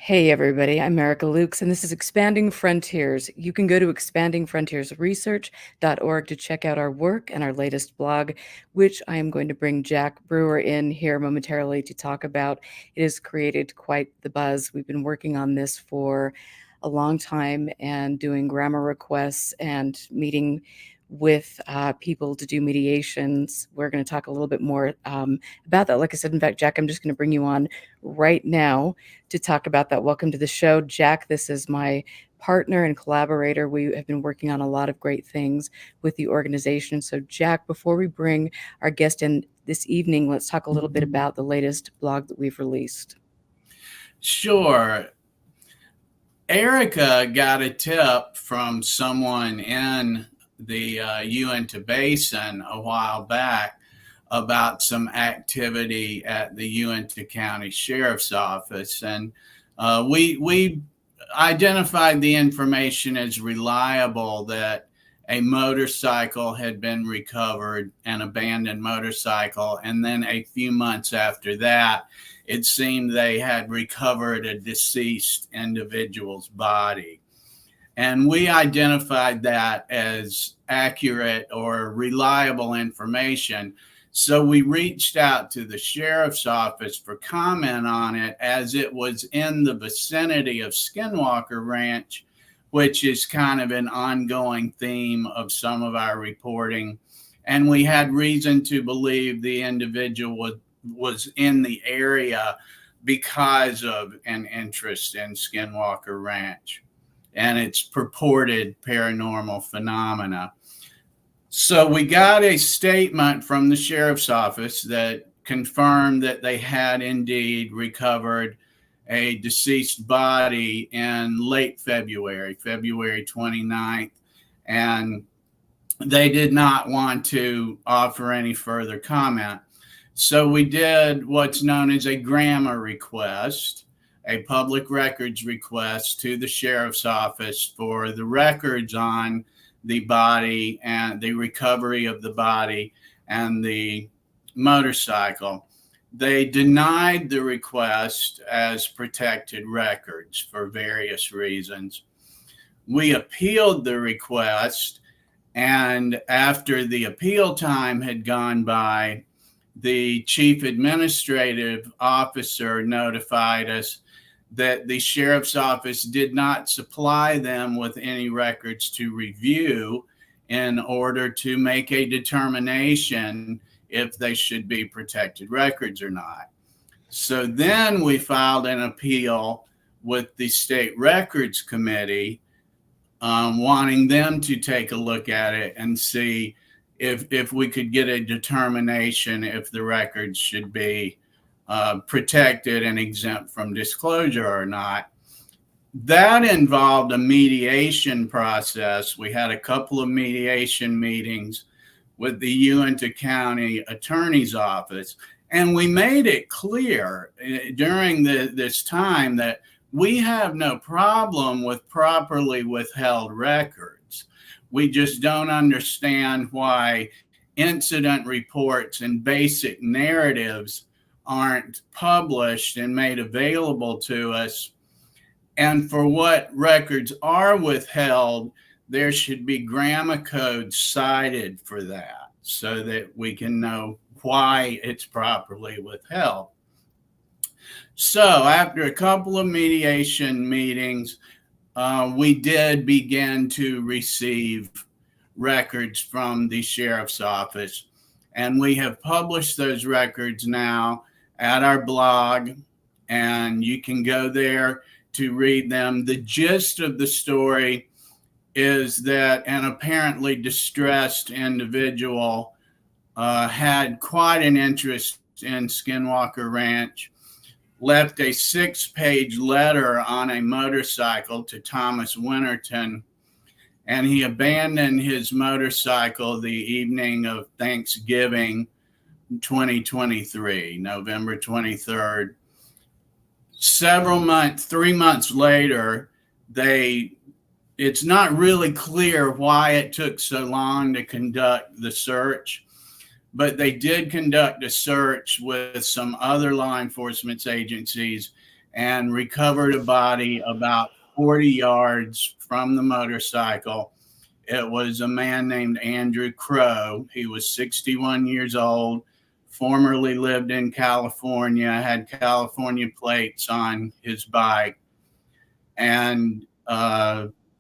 Hey everybody, I'm Erica Lukes, and this is Expanding Frontiers. You can go to expandingfrontiersresearch.org to check out our work and our latest blog, which I am going to bring Jack Brewer in here momentarily to talk about. It has created quite the buzz. We've been working on this for a long time and doing grammar requests and meeting with people to do mediations. We're going to talk a little bit more about that. Like I said, in fact, Jack, I'm just going to bring you on right now to talk about that. Welcome to the show, Jack. This is my partner and collaborator. We have been working on a lot of great things with the organization. So, Jack, before we bring our guest in this evening, let's talk a little bit about the latest blog that we've released. Sure. Erica got a tip from someone in the Uinta Basin a while back about some activity at the Uinta County Sheriff's Office, and we identified the information as reliable that a motorcycle had been recovered, an abandoned motorcycle, and then a few months after that, it seemed they had recovered a deceased individual's body. And we identified that as accurate or reliable information. So we reached out to the sheriff's office for comment on it, as it was in the vicinity of Skinwalker Ranch, which is kind of an ongoing theme of some of our reporting. And we had reason to believe the individual was in the area because of an interest in Skinwalker Ranch and its purported paranormal phenomena. So we got a statement from the sheriff's office that confirmed that they had indeed recovered a deceased body in late February, February 29th, and they did not want to offer any further comment. So we did what's known as a grammar request, a public records request to the sheriff's office for the records on the body and the recovery of the body and the motorcycle. They denied the request as protected records for various reasons. We appealed the request, and after the appeal time had gone by, the chief administrative officer notified us that the sheriff's office did not supply them with any records to review in order to make a determination if they should be protected records or not. So then we filed an appeal with the State Records Committee, wanting them to take a look at it and see if we could get a determination if the records should be protected and exempt from disclosure or not. That involved a mediation process. We had a couple of mediation meetings with the Uinta County Attorney's Office, and we made it clear during this time that we have no problem with properly withheld records. We just don't understand why incident reports and basic narratives aren't published and made available to us. And for what records are withheld, there should be grammar codes cited for that so that we can know why it's properly withheld. So after a couple of mediation meetings, we did begin to receive records from the sheriff's office, and we have published those records now at our blog, and you can go there to read them. The gist of the story is that an apparently distressed individual had quite an interest in Skinwalker Ranch, left a 6-page letter on a motorcycle to Thomas Winterton, and he abandoned his motorcycle the evening of Thanksgiving 2023, November 23rd. 3 months later, it's not really clear why it took so long to conduct the search, but they did conduct a search with some other law enforcement agencies, and recovered a body about 40 yards from the motorcycle. It was a man named Andrew Crow. He was 61 years old, formerly lived in California, had California plates on his bike. And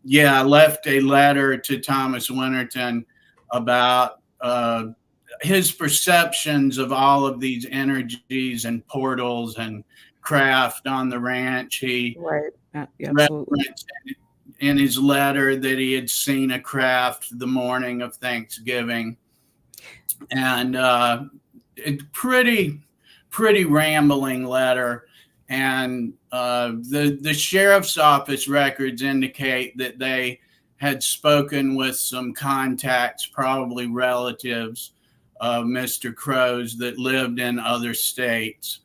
yeah, I left a letter to Thomas Winterton about his perceptions of all of these energies and portals and craft on the ranch. He Right. Absolutely. referenced in his letter that he had seen a craft the morning of Thanksgiving, and it pretty rambling letter. And the sheriff's office records indicate that they had spoken with some contacts, probably relatives of Mr. Crow's that lived in other states.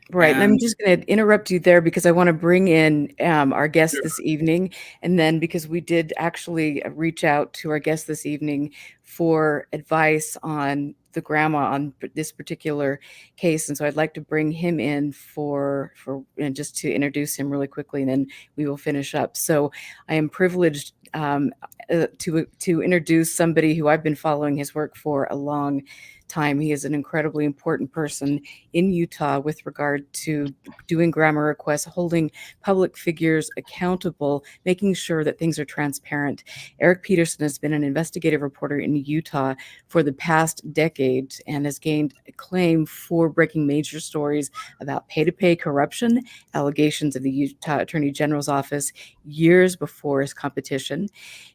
Right, and I'm And just gonna interrupt you there because I wanna bring in, our guest this evening, and then because we did actually reach out to our guest this evening for advice on the grandma on this particular case, and so I'd like to bring him in for and just to introduce him really quickly, and then we will finish up. So I am privileged, to introduce somebody who I've been following his work for a long time. He is an incredibly important person in Utah with regard to doing grammar requests, holding public figures accountable, making sure that things are transparent. Eric Peterson has been an investigative reporter in Utah for the past decade and has gained acclaim for breaking major stories about pay-to-pay corruption, allegations of the Utah Attorney General's office years before his competition.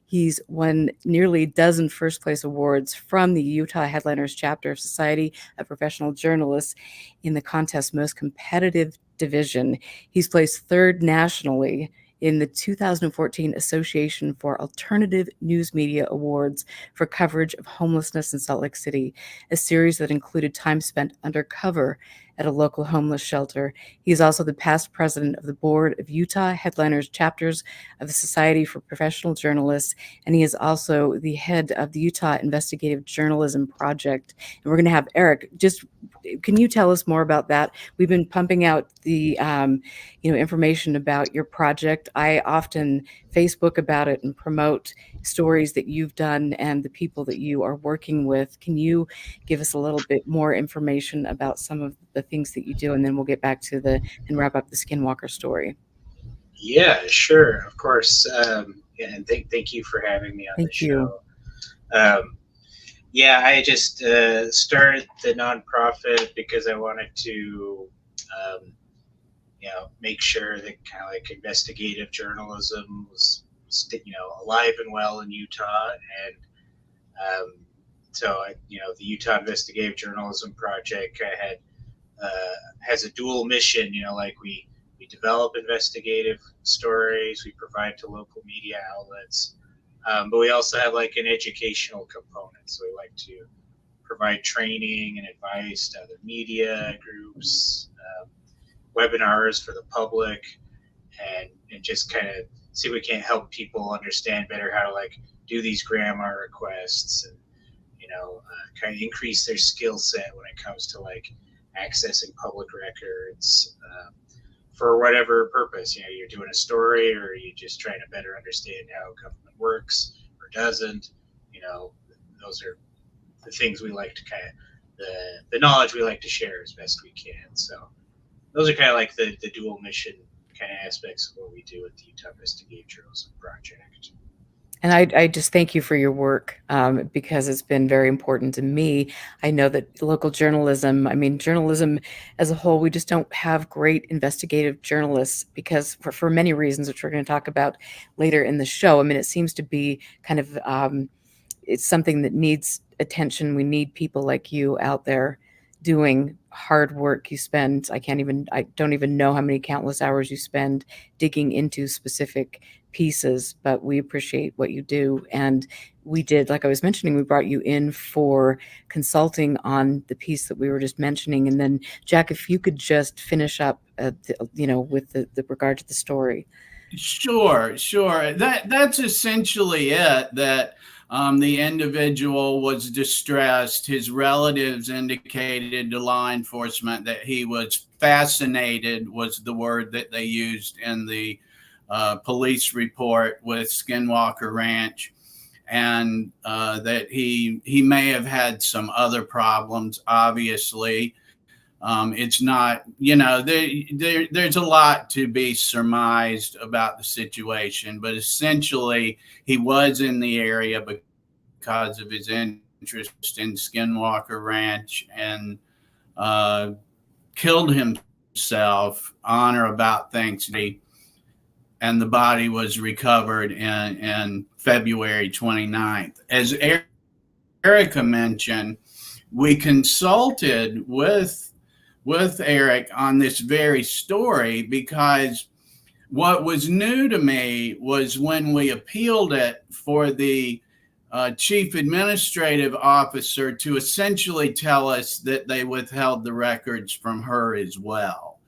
He's won nearly a dozen first-place awards from the Utah Headliners chapter of Society of Professional Journalists in the contest's most competitive division. He's placed third nationally in the 2014 Association for Alternative Newsmedia Awards for coverage of homelessness in Salt Lake City, a series that included time spent undercover at a local homeless shelter. He is also the past president of the board of Utah Headliners chapters of the Society for Professional Journalists, and he is also the head of the Utah Investigative Journalism Project. And we're going to have Eric. Just can you tell us more about that? We've been pumping out the information about your project. I often Facebook about it and promote stories that you've done and the people that you are working with. Can you give us a little bit more information about some of the things that you do, and then we'll get back to the and wrap up the Skinwalker story. Yeah, sure, of course. And thank you for having me on the Thank you. show. Um, yeah, I just started the nonprofit because I wanted to, um, make sure that kind of like investigative journalism was, alive and well in Utah. And um, the Utah Investigative Journalism Project had has a dual mission. Like we develop investigative stories, we provide to local media outlets, but we also have like an educational component. So we like to provide training and advice to other media groups, webinars for the public, and just kind of see if we can't help people understand better how to like do these grammar requests, and kind of increase their skill set when it comes to like accessing public records, for whatever purpose. You're doing a story, or you're just trying to better understand how government works or doesn't. Those are the things we like to kind of the knowledge we like to share as best we can. So those are kind of like the dual mission kind of aspects of what we do at the Utah Investigative Journalism Project. And I just thank you for your work, because it's been very important to me. I know that local journalism, I mean, journalism as a whole, we just don't have great investigative journalists because for many reasons, which we're going to talk about later in the show. I mean, it seems to be kind of it's something that needs attention. We need people like you out there doing hard work. I don't even know how many countless hours you spend digging into specific pieces, but we appreciate what you do. And we did, like I was mentioning, we brought you in for consulting on the piece that we were just mentioning. And then Jack, if you could just finish up, with the regard to the story. Sure. That's essentially it. That the individual was distressed. His relatives indicated to law enforcement that he was fascinated, was the word that they used in the police report with Skinwalker Ranch, and that he may have had some other problems. Obviously, it's not, there's a lot to be surmised about the situation, but essentially, he was in the area because of his interest in Skinwalker Ranch, and uh, killed himself on or about Thanksgiving. And the body was recovered in February 29th. As Erica mentioned, we consulted with Eric on this very story, because what was new to me was when we appealed it for the chief administrative officer to essentially tell us that they withheld the records from her as well.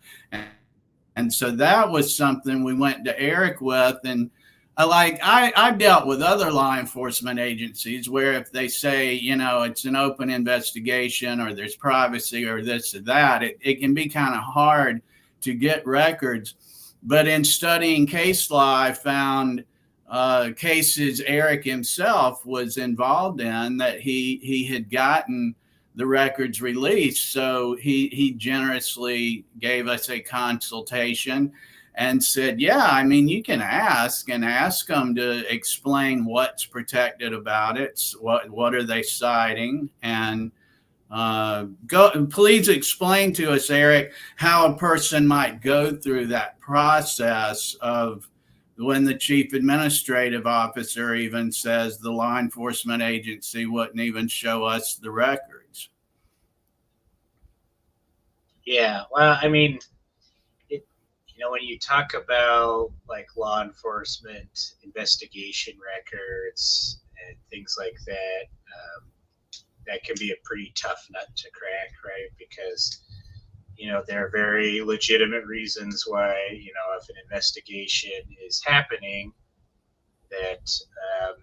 And so that was something we went to Eric with. And I've dealt with other law enforcement agencies where if they say, it's an open investigation or there's privacy or this or that, it can be kind of hard to get records. But in studying case law, I found cases Eric himself was involved in that he had gotten the records released. So he generously gave us a consultation and said, yeah, I mean, you can ask them to explain what's protected about it. What are they citing? And please explain to us, Eric, how a person might go through that process of when the chief administrative officer even says the law enforcement agency wouldn't even show us the records. Yeah, well, I mean, when you talk about like law enforcement investigation records and things like that, that can be a pretty tough nut to crack, right? Because there are very legitimate reasons why, if an investigation is happening, that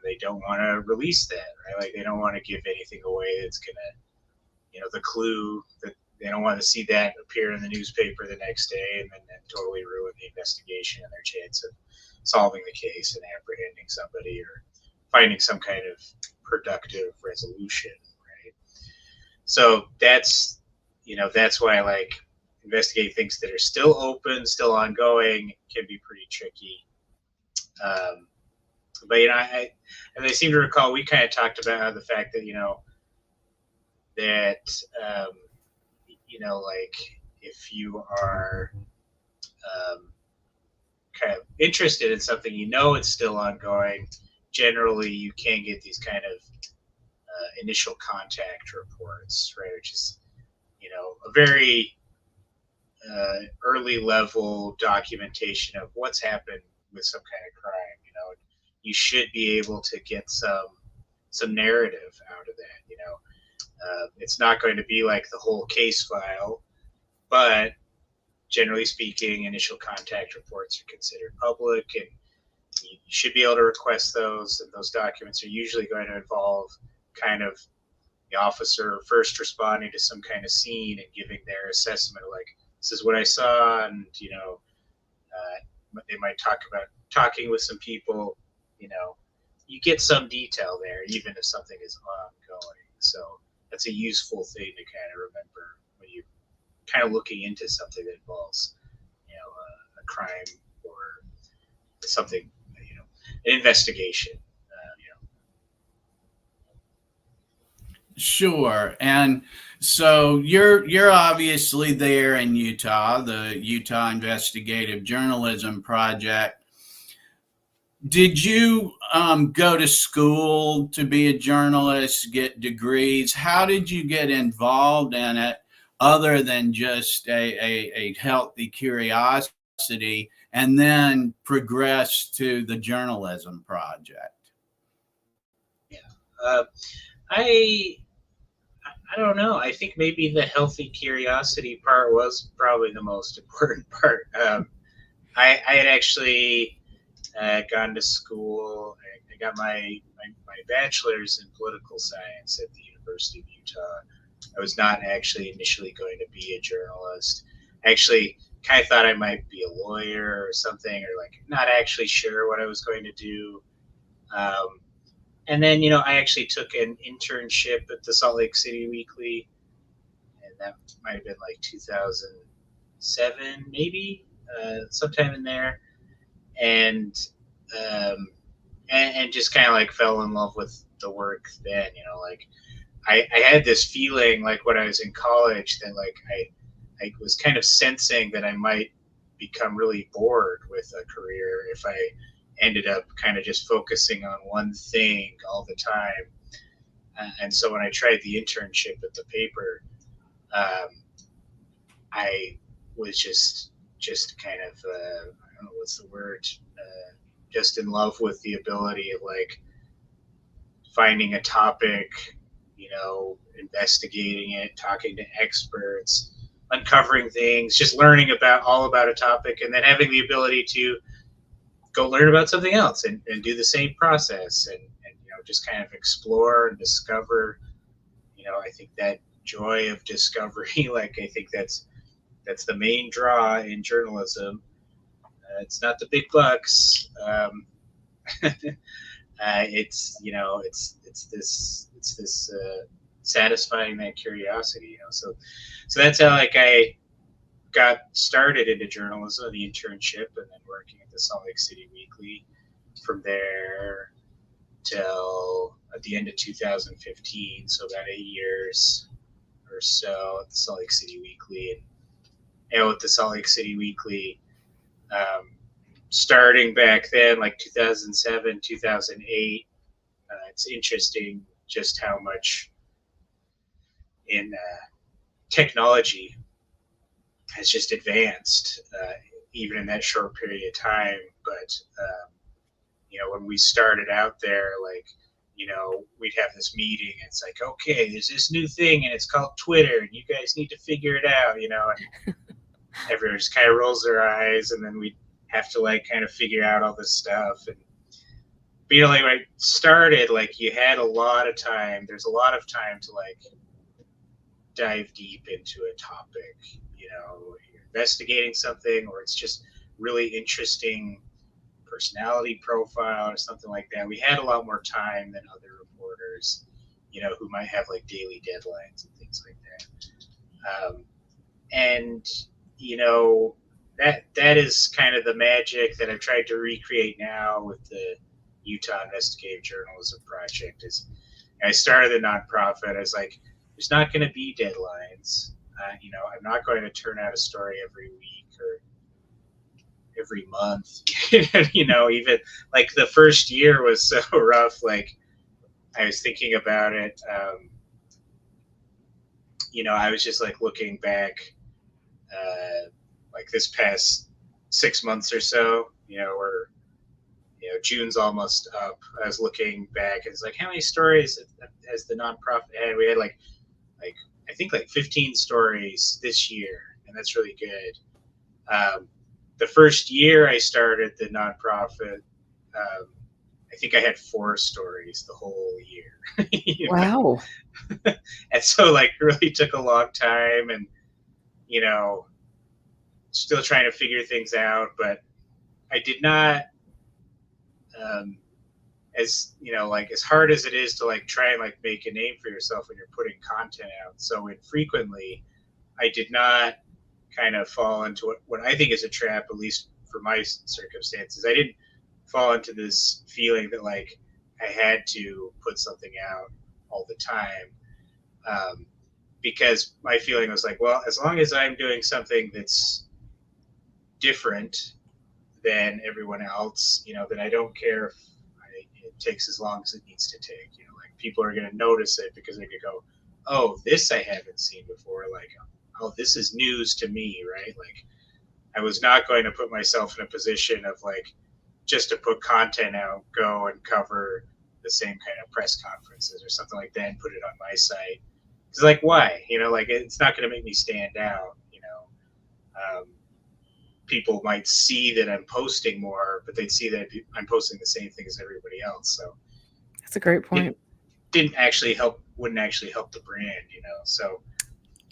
they don't want to release that, right? Like they don't want to give anything away that's gonna, the clue that they don't want to see that appear in the newspaper the next day and then totally ruin the investigation and their chance of solving the case and apprehending somebody or finding some kind of productive resolution, right? So that's why like investigating things that are still open, still ongoing, can be pretty tricky. But as I seem to recall, we kind of talked about the fact that that like if you are kind of interested in something, it's still ongoing. Generally, you can get these kind of initial contact reports, right? Which is a very early level documentation of what's happened with some kind of crime. You should be able to get some narrative out of that. It's not going to be like the whole case file, but generally speaking, initial contact reports are considered public, and you should be able to request those. And those documents are usually going to involve kind of the officer first responding to some kind of scene and giving their assessment of like, this is what I saw, and they might talk about talking with some people. You get some detail there, even if something is ongoing. So that's a useful thing to kind of remember when you're kind of looking into something that involves, a crime or something, an investigation. Sure. And so you're obviously there in Utah, the Utah Investigative Journalism Project. Did you go to school to be a journalist, get degrees? How did you get involved in it other than just a healthy curiosity and then progress to the journalism project? Yeah. I don't know. I think maybe the healthy curiosity part was probably the most important part. I had actually gone to school. I got my bachelor's in political science at the University of Utah. I was not actually initially going to be a journalist. I actually kind of thought I might be a lawyer or something, or like not actually sure what I was going to do. Um, and then, I actually took an internship at the Salt Lake City Weekly, and that might have been like 2007, maybe, sometime in there. And um, and just kind of like fell in love with the work then. Like I had this feeling like when I was in college that like I was kind of sensing that I might become really bored with a career if I ended up kind of just focusing on one thing all the time. And so when I tried the internship at the paper, um, I was just kind of I don't know what's the word, just in love with the ability of like finding a topic, investigating it, talking to experts, uncovering things, just learning about all about a topic, and then having the ability to go learn about something else and do the same process and just kind of explore and discover. I think that joy of discovery, like I think that's the main draw in journalism. It's not the big bucks. It's this satisfying that curiosity. So that's how like I got started into journalism, the internship, and then working at the Salt Lake City Weekly from there till at the end of 2015. So about 8 years or so at the Salt Lake City Weekly, and with the Salt Lake City Weekly. Starting back then, like 2007, 2008, it's interesting just how much in technology has just advanced, even in that short period of time. But when we started out there, like we'd have this meeting. And it's like, okay, there's this new thing, and it's called Twitter, and you guys need to figure it out. And everyone just kind of rolls their eyes, and then we have to like kind of figure out all this stuff. And like when I started, like you had a lot of time. There's a lot of time to like dive deep into a topic. You're investigating something, or it's just really interesting personality profile or something like that. We had a lot more time than other reporters, who might have like daily deadlines and things like that. And that is kind of the magic that I've tried to recreate now with the Utah Investigative Journalism Project. Is I started the nonprofit. I was like, there's not going to be deadlines. I'm not going to turn out a story every week or every month. Even like the first year was so rough. Like I was thinking about it. I was just like looking back, like this past 6 months or so, where June's almost up. I was looking back, and it's like, how many stories has the nonprofit had? We had like I think like 15 stories this year, and that's really good. The first year I started the nonprofit, I think I had 4 stories the whole year. Wow. And so like really took a long time, and still trying to figure things out. But I did not, like as hard as it is to like try and like make a name for yourself when you're putting content out so infrequently, I did not kind of fall into what I think is a trap, at least for my circumstances. I didn't fall into this feeling that like I had to put something out all the time, because my feeling was like, well, as long as I'm doing something that's different than everyone else, then I don't care if it takes as long as it needs to take. Like people are going to notice it because they could go, oh, this I haven't seen before. Like, oh, this is news to me, right? Like I was not going to put myself in a position of like, just to put content out, go and cover the same kind of press conferences or something like that and put it on my site. It's like, why? Like it's not going to make me stand out. people might see that I'm posting more, but they'd see that I'm posting the same thing as everybody else. So That's a great it point. wouldn't actually help the brand, you know. So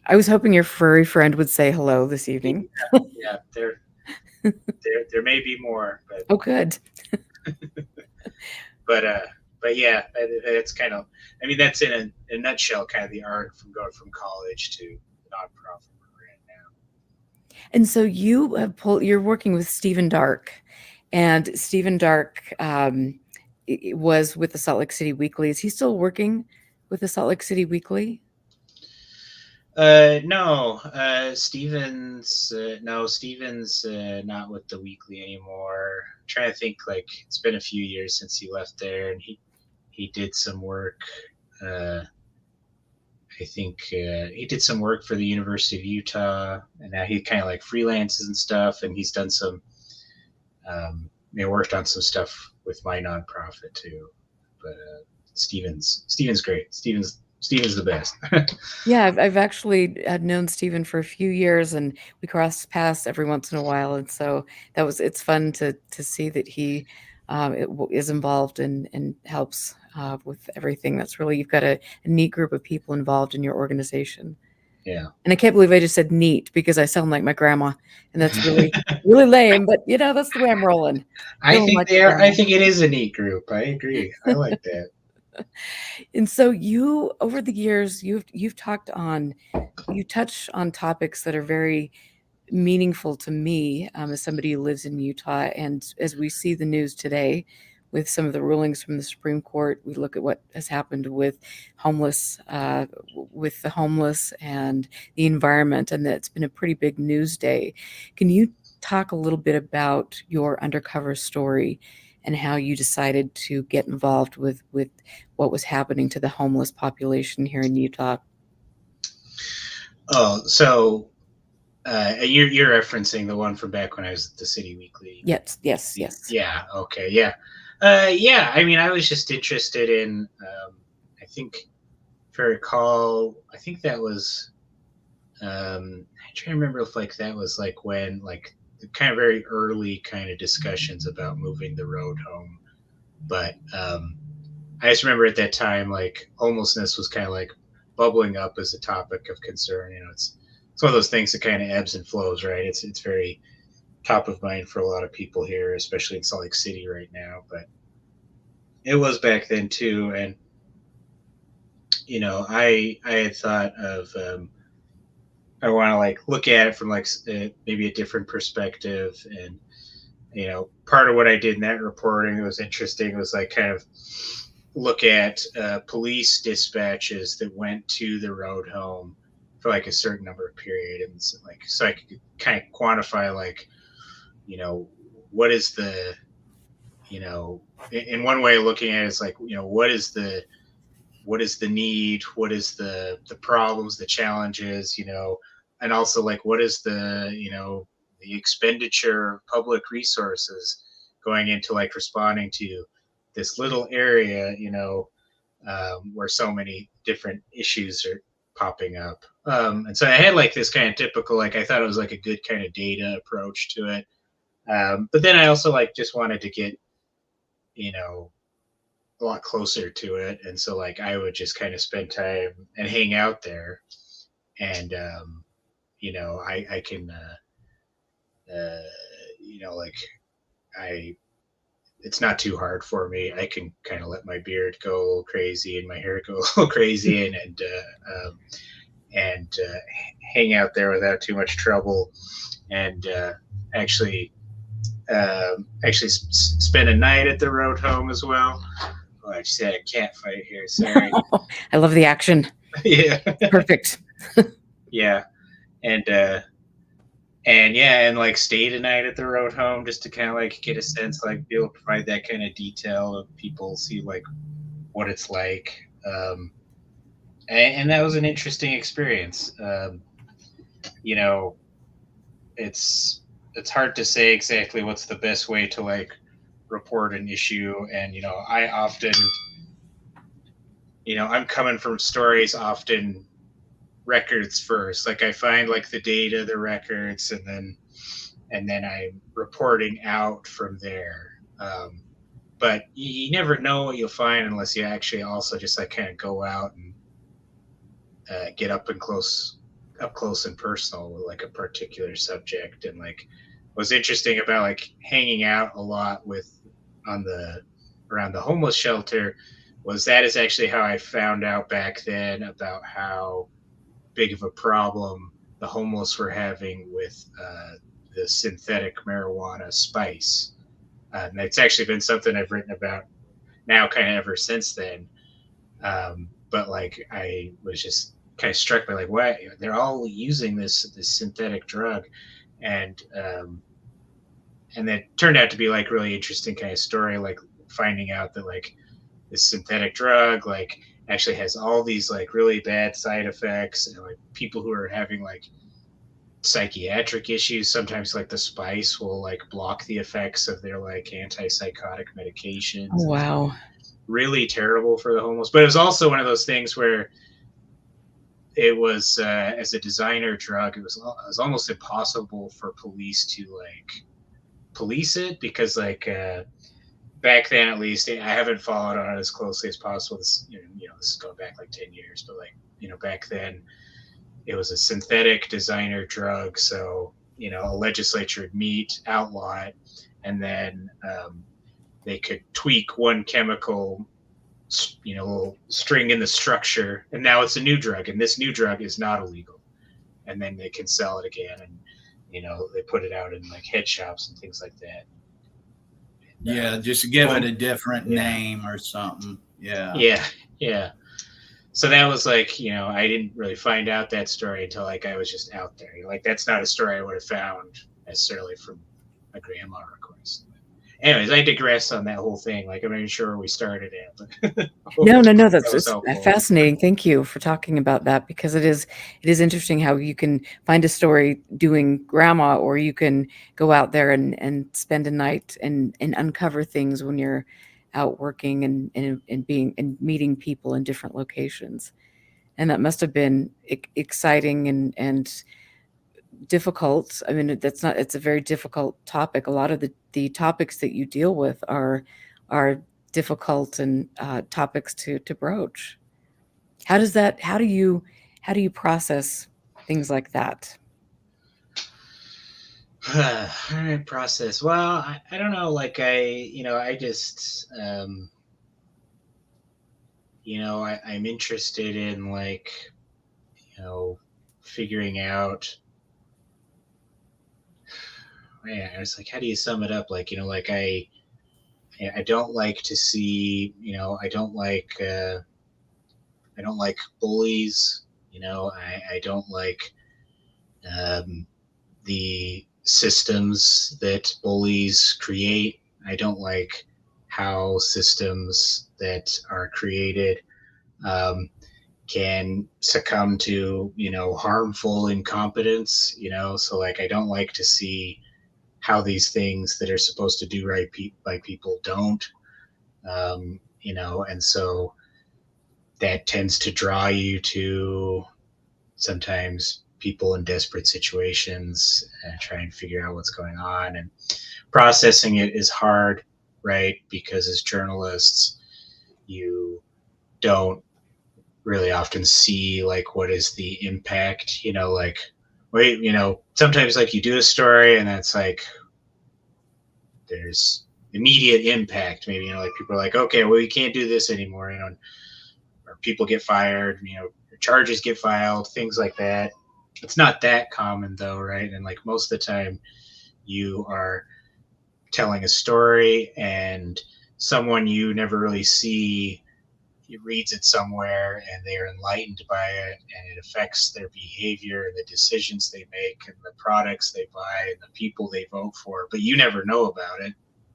I was hoping your furry friend would say hello this yeah, evening. yeah, there may be more, Oh, good. but uh, but yeah, it's kind of, I mean, that's in a nutshell kind of the arc from going from college to the nonprofit brand now. And so you're working with Stephen Dark, and Stephen Dark was with the Salt Lake City Weekly. Is he still working with the Salt Lake City Weekly? No, Steven's not with the Weekly anymore. I'm trying to think, like it's been a few years since he left there, and he did some work. Uh, I think he did some work for the University of Utah, and now he kind of like freelances and stuff. And he's done some, worked on some stuff with my nonprofit too. But Steven's great. Steven's the best. Yeah, I've actually had known Stephen for a few years, and we cross paths every once in a while. And so it's fun to see that he is involved and helps with everything. That's really, you've got a neat group of people involved in your organization. Yeah. And I can't believe I just said neat because I sound like my grandma, and that's really, really lame. But that's the way I'm rolling. Feeling like my I grandma. think it is a neat group. I agree. I like that. And so over the years, you touch on topics that are very meaningful to me, as somebody who lives in Utah. And as we see the news today with some of the rulings from the Supreme Court, we look at what has happened with with the homeless and the environment, and that's been a pretty big news day. Can you talk a little bit about your undercover story and how you decided to get involved with what was happening to the homeless population here in Utah? Oh, so you're referencing the one from back when I was at the City Weekly. Yes, yes, yes. Yeah. Okay. Yeah. Yeah. I mean, I was just interested in. I think, if I recall, I think that was. I try to remember if like that was like when like the kind of very early kind of discussions about moving the road home, but I just remember at that time like homelessness was kind of like bubbling up as a topic of concern. You know, it's one of those things that kind of ebbs and flows, right? It's very top of mind for a lot of people here, especially in Salt Lake City right now. But it was back then too, and I had thought of I want to like look at it from like maybe a different perspective, and part of what I did in that reporting that was interesting was like kind of look at police dispatches that went to the road home for like a certain number of periods, and like so I could kind of quantify like what is the in one way of looking at it is like what is the need, what is the problems, the challenges, and also like what is the expenditure of public resources going into like responding to this little area, where so many different issues are popping up. And so I had like this kind of typical, like I thought it was like a good kind of data approach to it. But then I also like just wanted to get, a lot closer to it. And so like I would just kind of spend time and hang out there. And, I can, like I, it's not too hard for me. I can kind of let my beard go a little crazy and my hair go a little crazy and hang out there without too much trouble. And actually, spend a night at the road home as well. Oh, I just had a cat fight here. Sorry. I love the action. Yeah. Perfect. Yeah. And like stayed a night at the road home just to kind of like get a sense, like be able to provide that kind of detail of people see like what it's like. And that was an interesting experience. It's hard to say exactly what's the best way to like report an issue. And, I often, I'm coming from stories often records first. Like I find like the data, the records, and then and then I'm reporting out from there. But you never know what you'll find unless you actually also just like kind of go out and get up close and personal with like a particular subject. And like what's interesting about like hanging out a lot with on the around the homeless shelter was that is actually how I found out back then about how big of a problem the homeless were having with the synthetic marijuana spice. And it's actually been something I've written about now kind of ever since then. But like I was just kind of struck by like what they're all using this synthetic drug, and that turned out to be like really interesting kind of story, like finding out that like this synthetic drug like actually has all these like really bad side effects, and like people who are having like psychiatric issues sometimes like the spice will like block the effects of their like antipsychotic medications. Oh, It's wow. really terrible for the homeless, but it was also one of those things where it was as a designer drug it was almost impossible for police to like police it because like back then at least I haven't followed on it as closely as possible. This this is going back like 10 years, but like back then it was a synthetic designer drug, so a legislature would meet, outlaw it, and then they could tweak one chemical little string in the structure, and now it's a new drug, and this new drug is not illegal, and then they can sell it again, and they put it out in like head shops and things like that. Yeah, just give it a different name or something. Yeah. So that was like, I didn't really find out that story until like I was just out there. Like that's not a story I would have found necessarily from my grandma, of course. Anyways, I digress on that whole thing. Like I'm not even sure where we started at. But No, that was that's helpful. fascinating. Thank you for talking about that, because it is interesting how you can find a story doing grandma, or you can go out there and spend a night and uncover things when you're out working and being and meeting people in different locations. And that must have been exciting and difficult. I mean, it's a very difficult topic. A lot of the topics that you deal with are difficult and topics to broach. How do you process things like that? All right, process. Well, I don't know. Like I just, I'm interested in like, figuring out. Man, I was like, how do you sum it up? Like, like I don't like to see, I don't like bullies. I don't like um, the systems that bullies create. I don't like how systems that are created can succumb to harmful incompetence. So like I don't like to see how these things that are supposed to do right by people don't. And so that tends to draw you to sometimes people in desperate situations and try and figure out what's going on, and processing it is hard, right? Because as journalists, you don't really often see like what is the impact, like wait, sometimes like you do a story and that's like there's immediate impact, maybe like people are like, okay, well, you can't do this anymore, or people get fired, charges get filed, things like that. It's not that common though, right? And like most of the time you are telling a story and someone you never really see reads it somewhere and they are enlightened by it, and it affects their behavior and the decisions they make and the products they buy and the people they vote for, but you never know about it,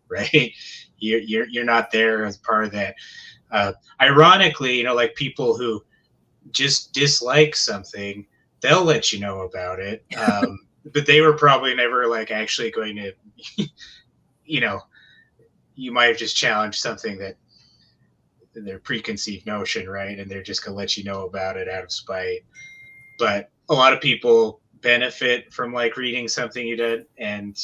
right? You're not there as part of that. Ironically, like people who just dislike something, they'll let you know about it. But they were probably never like actually going to, you might have just challenged something that their preconceived notion, right? And they're just going to let you know about it out of spite. But a lot of people benefit from like reading something you did, and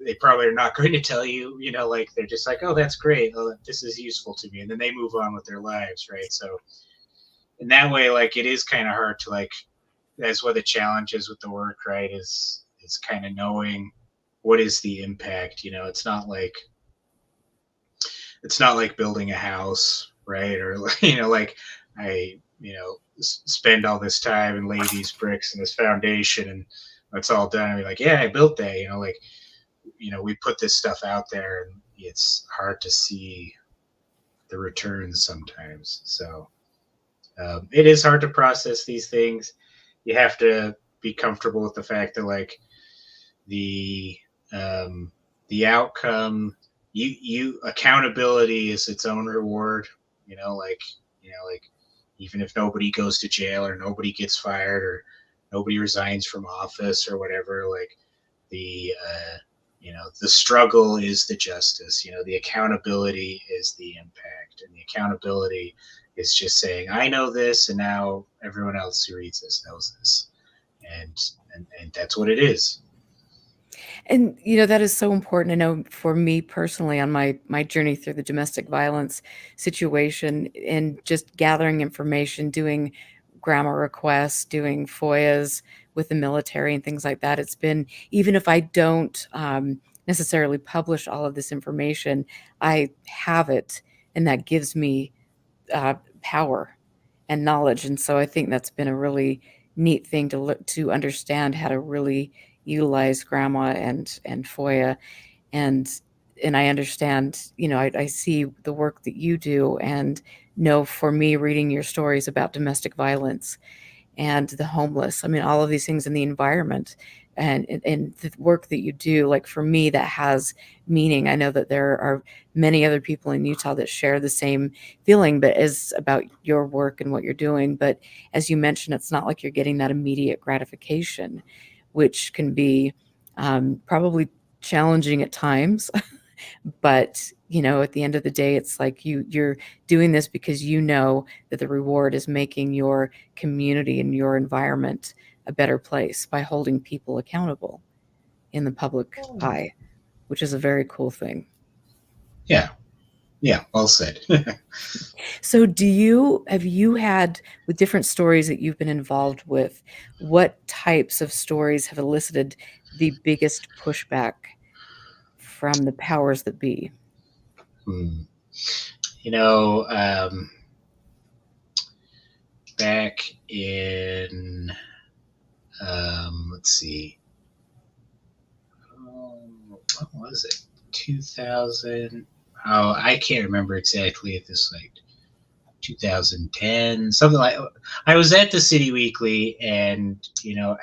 they probably are not going to tell you, like they're just like, oh, that's great, oh, this is useful to me, and then they move on with their lives, right? So in that way, like, it is kind of hard to like, that's what the challenge is with the work, right? Is kind of knowing what is the impact. It's not like building a house, right? Or like I spend all this time and lay these bricks and this foundation, and it's all done. And be like, yeah, I built that. Like we put this stuff out there, and it's hard to see the returns sometimes. So it is hard to process these things. You have to be comfortable with the fact that like the outcome, you accountability is its own reward. Like even if nobody goes to jail or nobody gets fired or nobody resigns from office or whatever, like the the struggle is the justice. The accountability is the impact, and the accountability is just saying, I know this, and now everyone else who reads this knows this, and that's what it is. And that is so important. I know for me personally, on my journey through the domestic violence situation, and just gathering information, doing grammar requests, doing FOIAs with the military and things like that. It's been, even if I don't necessarily publish all of this information, I have it, and that gives me power and knowledge. And so I think that's been a really neat thing to look to understand how to really utilize grandma and FOIA. and and I understand, I see the work that you do, and know, for me, reading your stories about domestic violence and the homeless. I mean, all of these things in the environment, and the work that you do, like, for me, that has meaning. I know that there are many other people in Utah that share the same feeling, but is about your work and what you're doing. But as you mentioned, it's not like you're getting that immediate gratification, which can be probably challenging at times. But at the end of the day, it's like you're doing this because that the reward is making your community and your environment a better place by holding people accountable in the public eye, which is a very cool thing. Yeah. Yeah, well said. So have you had, with different stories that you've been involved with, what types of stories have elicited the biggest pushback from the powers that be? Hmm. You know, back in, let's see, what was it? 2000. Oh, I can't remember exactly if this like 2010, something like. I was at the City Weekly, and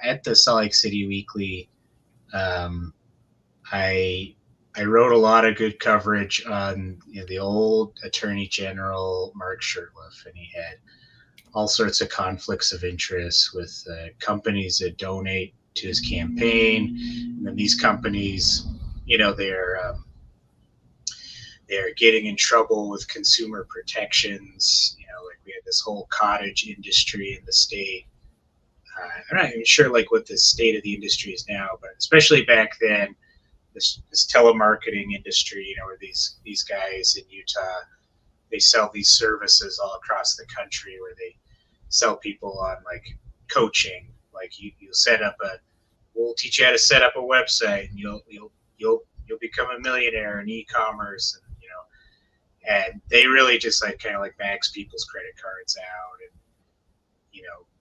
at the Salt Lake City Weekly, um, I I wrote a lot of good coverage on the old Attorney General Mark Shurtleff, and he had all sorts of conflicts of interest with companies that donate to his campaign, and then these companies, they're getting in trouble with consumer protections. Like we had this whole cottage industry in the state. I'm not even sure like what the state of the industry is now, but especially back then, this telemarketing industry, where these guys in Utah, they sell these services all across the country, where they sell people on like coaching, like you'll set up we'll teach you how to set up a website, and you'll become a millionaire in e-commerce, and they really just like kind of like max people's credit cards out, and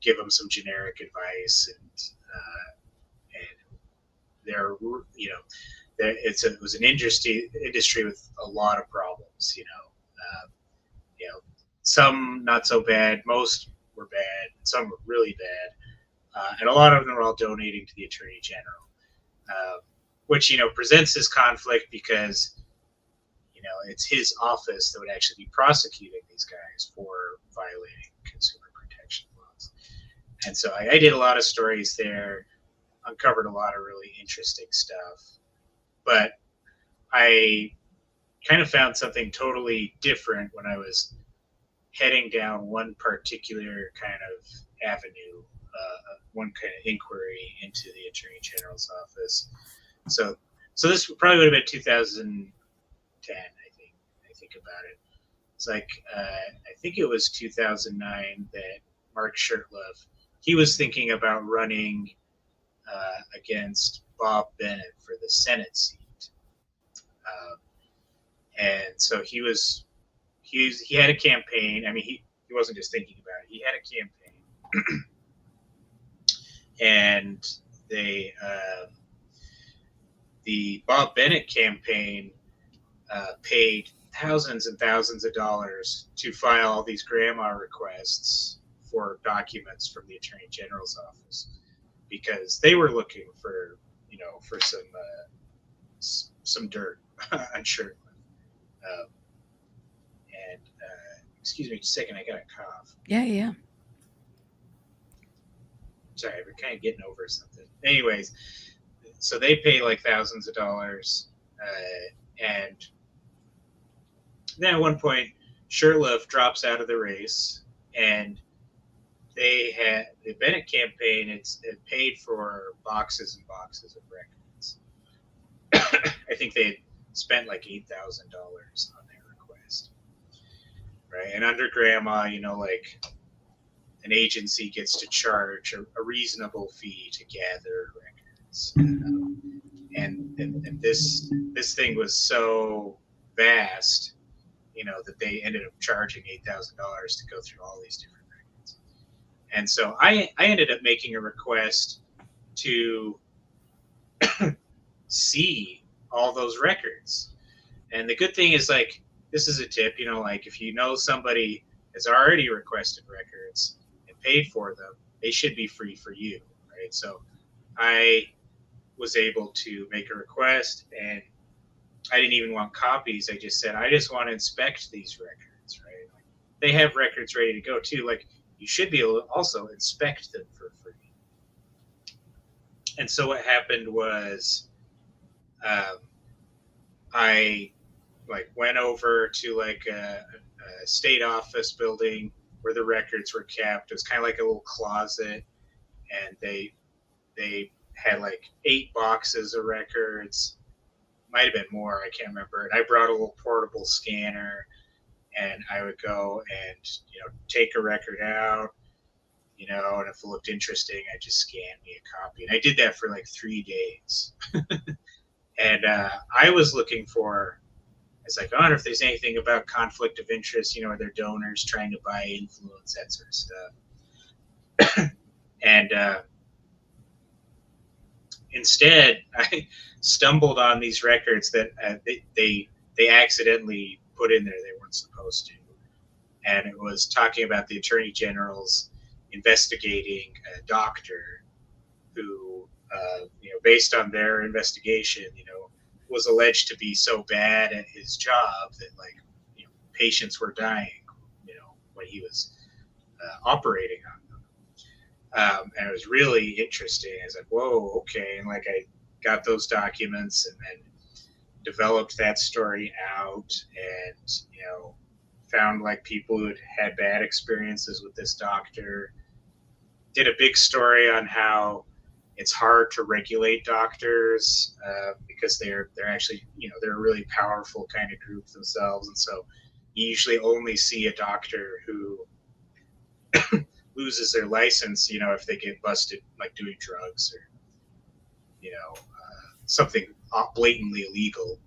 give them some generic advice, and they're it was an industry with a lot of problems. Some not so bad, most were bad, some were really bad, and a lot of them were all donating to the Attorney General, which presents this conflict because it's his office that would actually be prosecuting these guys for violating consumer protection laws. And so I did a lot of stories there, uncovered a lot of really interesting stuff, but I kind of found something totally different when I was heading down one particular kind of avenue. one kind of inquiry into the Attorney General's office. So this probably would have been 2010, I think about it. It's like, I think it was 2009 that Mark Shurtleff, he was thinking about running against Bob Bennett for the Senate seat. And so he had a campaign. I mean, he wasn't just thinking about it. He had a campaign. And the Bob Bennett campaign paid thousands and thousands of dollars to file all these grandma requests for documents from the Attorney General's office, because they were looking for some dirt on Shurtleff. And excuse me just a second, I got a cough. Yeah. Sorry, we're kind of getting over something. Anyways, so they pay like thousands of dollars, and then at one point, Shurtleff drops out of the race, and the Bennett campaign it paid for boxes and boxes of records. I think they had spent like $8,000 on their request, right? And under grandma, like an agency gets to charge a reasonable fee to gather records, and this thing was so vast, that they ended up charging $8,000 to go through all these different records. And so I ended up making a request to see all those records. And the good thing is, like, this is a tip, like if you know somebody has already requested records and paid for them, they should be free for you, right? So I was able to make a request, and I didn't even want copies. I just said, I just want to inspect these records, right? Like, they have records ready to go too. Like, you should be able to also inspect them for free. And so what happened was, I went over to like a state office building where the records were kept. It was kind of like a little closet, and they had like 8 boxes of records. Might have been more, I can't remember. And I brought a little portable scanner, and I would go and take a record out, and if it looked interesting, I just scanned me a copy. And I did that for like 3 days. And I was looking for, it's like, I wonder if there's anything about conflict of interest, are there donors trying to buy influence, that sort of stuff. And instead, I stumbled on these records that they accidentally put in there they weren't supposed to. And it was talking about the Attorney General's investigating a doctor who, based on their investigation, was alleged to be so bad at his job that patients were dying, when he was operating on them. And it was really interesting. I was like, whoa, okay. And I got those documents and then developed that story out, and found people who had bad experiences with this doctor. Did a big story on how it's hard to regulate doctors because they're actually they're a really powerful kind of group themselves, and so you usually only see a doctor who loses their license if they get busted doing drugs or something blatantly illegal.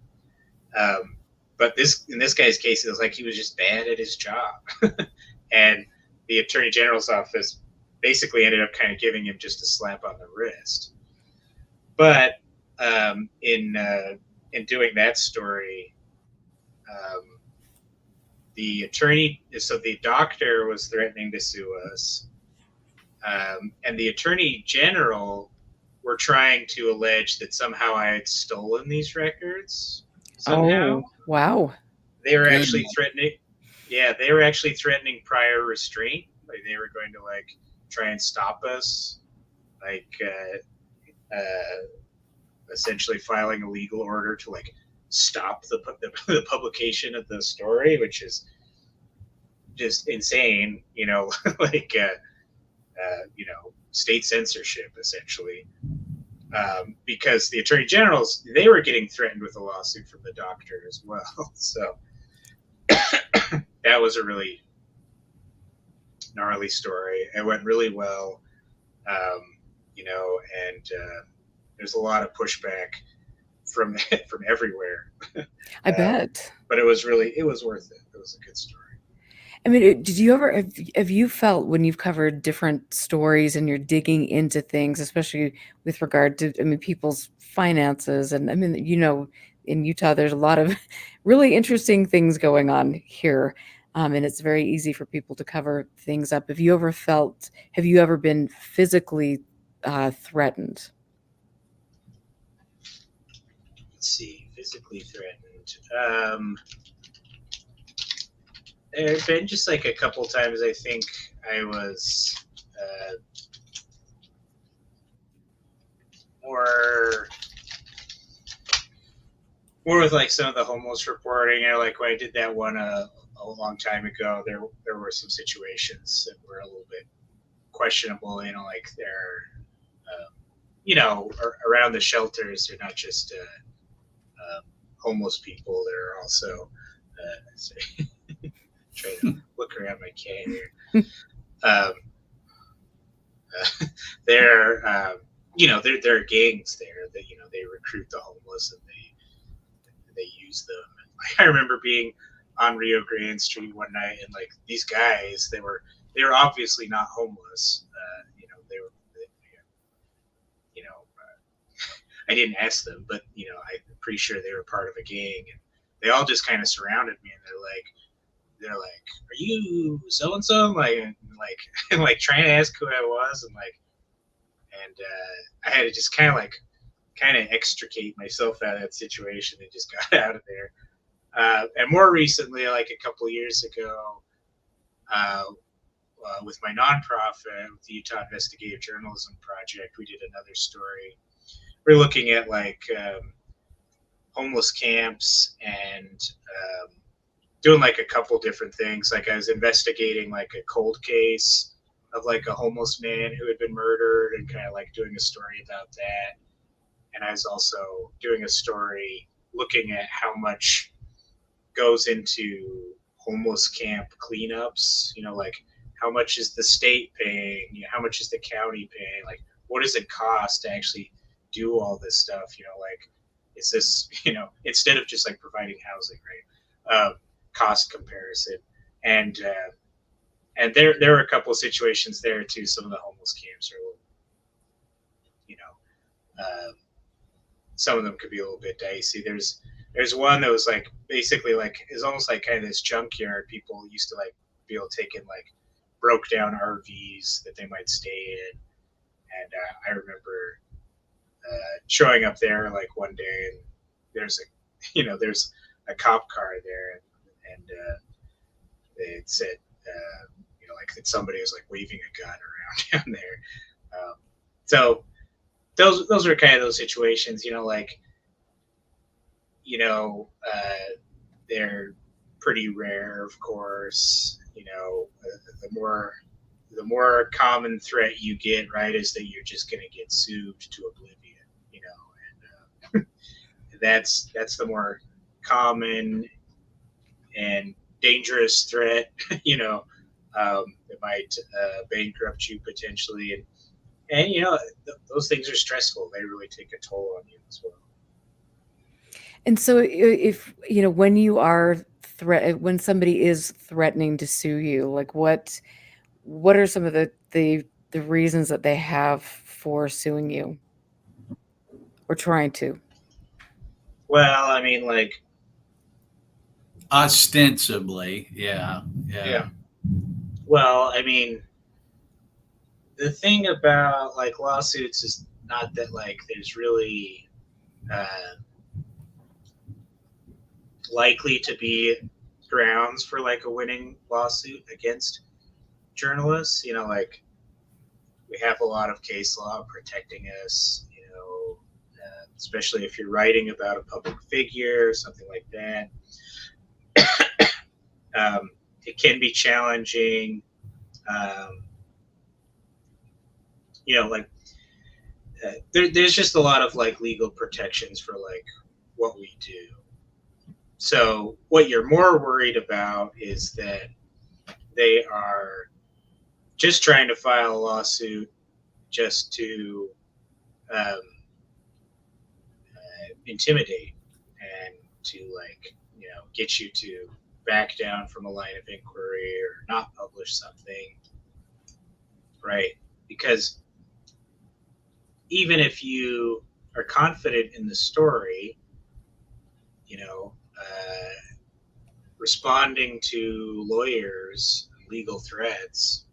But in this guy's case, it was like he was just bad at his job. And the Attorney General's office basically ended up kind of giving him just a slap on the wrist. But in doing that story, the doctor was threatening to sue us, and the Attorney General were trying to allege that somehow I had stolen these records. Somehow. Oh, wow. They were actually threatening. Yeah, they were actually threatening prior restraint. They were going to try and stop us, essentially filing a legal order to stop the publication of the story, which is just insane. state censorship, essentially, because the attorney generals, they were getting threatened with a lawsuit from the doctor as well. So that was a really gnarly story. It went really well, and there's a lot of pushback from everywhere. I bet. But it was worth it. It was a good story. I mean, did you ever have you felt when you've covered different stories and you're digging into things, especially with regard to, I mean, people's finances, and I mean, in Utah, there's a lot of really interesting things going on here, and it's very easy for people to cover things up. Have you ever been physically threatened? Let's see, physically threatened. There have been just like a couple times. I think I was more with like some of the homeless reporting. Like when I did that one a long time ago, there were some situations that were a little bit questionable. Like they're around the shelters, they're not just homeless people. They're also trying to look around my can here. There are gangs there that they recruit the homeless and they use them. I remember being on Rio Grande Street one night, and like these guys, they were obviously not homeless. I didn't ask them, but I'm pretty sure they were part of a gang, and they all just kind of surrounded me, and they're like, "Are you so and so?" And like trying to ask who I was, and I had to just kind of extricate myself out of that situation and just got out of there. And more recently, like a couple of years ago, with my nonprofit, with the Utah Investigative Journalism Project, we did another story. We're looking at homeless camps and doing like a couple different things. Like I was investigating like a cold case of like a homeless man who had been murdered, and kind of like doing a story about that. And I was also doing a story looking at how much goes into homeless camp cleanups. Like how much is the state paying? How much is the county paying? Like what does it cost to actually do all this stuff? Like is this instead of just like providing housing, right? Cost comparison, and there were a couple of situations there too. Some of the homeless camps are, some of them could be a little bit dicey. There's one that was like basically like it's almost like kind of this junkyard. People used to like be able to take in like broke down RVs that they might stay in, and I remember showing up there like one day, and there's a cop car there, and it said like that somebody was like waving a gun around down there. So those are kind of those situations, they're pretty rare, of course. The more common threat you get, right, is that you're just going to get sued to oblivion, and that's the more common and dangerous threat, that might bankrupt you potentially, and those things are stressful. They really take a toll on you as well. And so if when you are when somebody is threatening to sue you, like what are some of the reasons that they have for suing you or trying to? Well, I mean, like ostensibly, yeah. Well, I mean, the thing about like lawsuits is not that like there's really likely to be grounds for like a winning lawsuit against journalists. Like we have a lot of case law protecting us, especially if you're writing about a public figure or something like that. It can be challenging. like there's just a lot of like legal protections for like what we do. So what you're more worried about is that they are just trying to file a lawsuit just to um, intimidate and to like get you to back down from a line of inquiry or not publish something, right? Because even if you are confident in the story, you know, responding to lawyers, legal threats,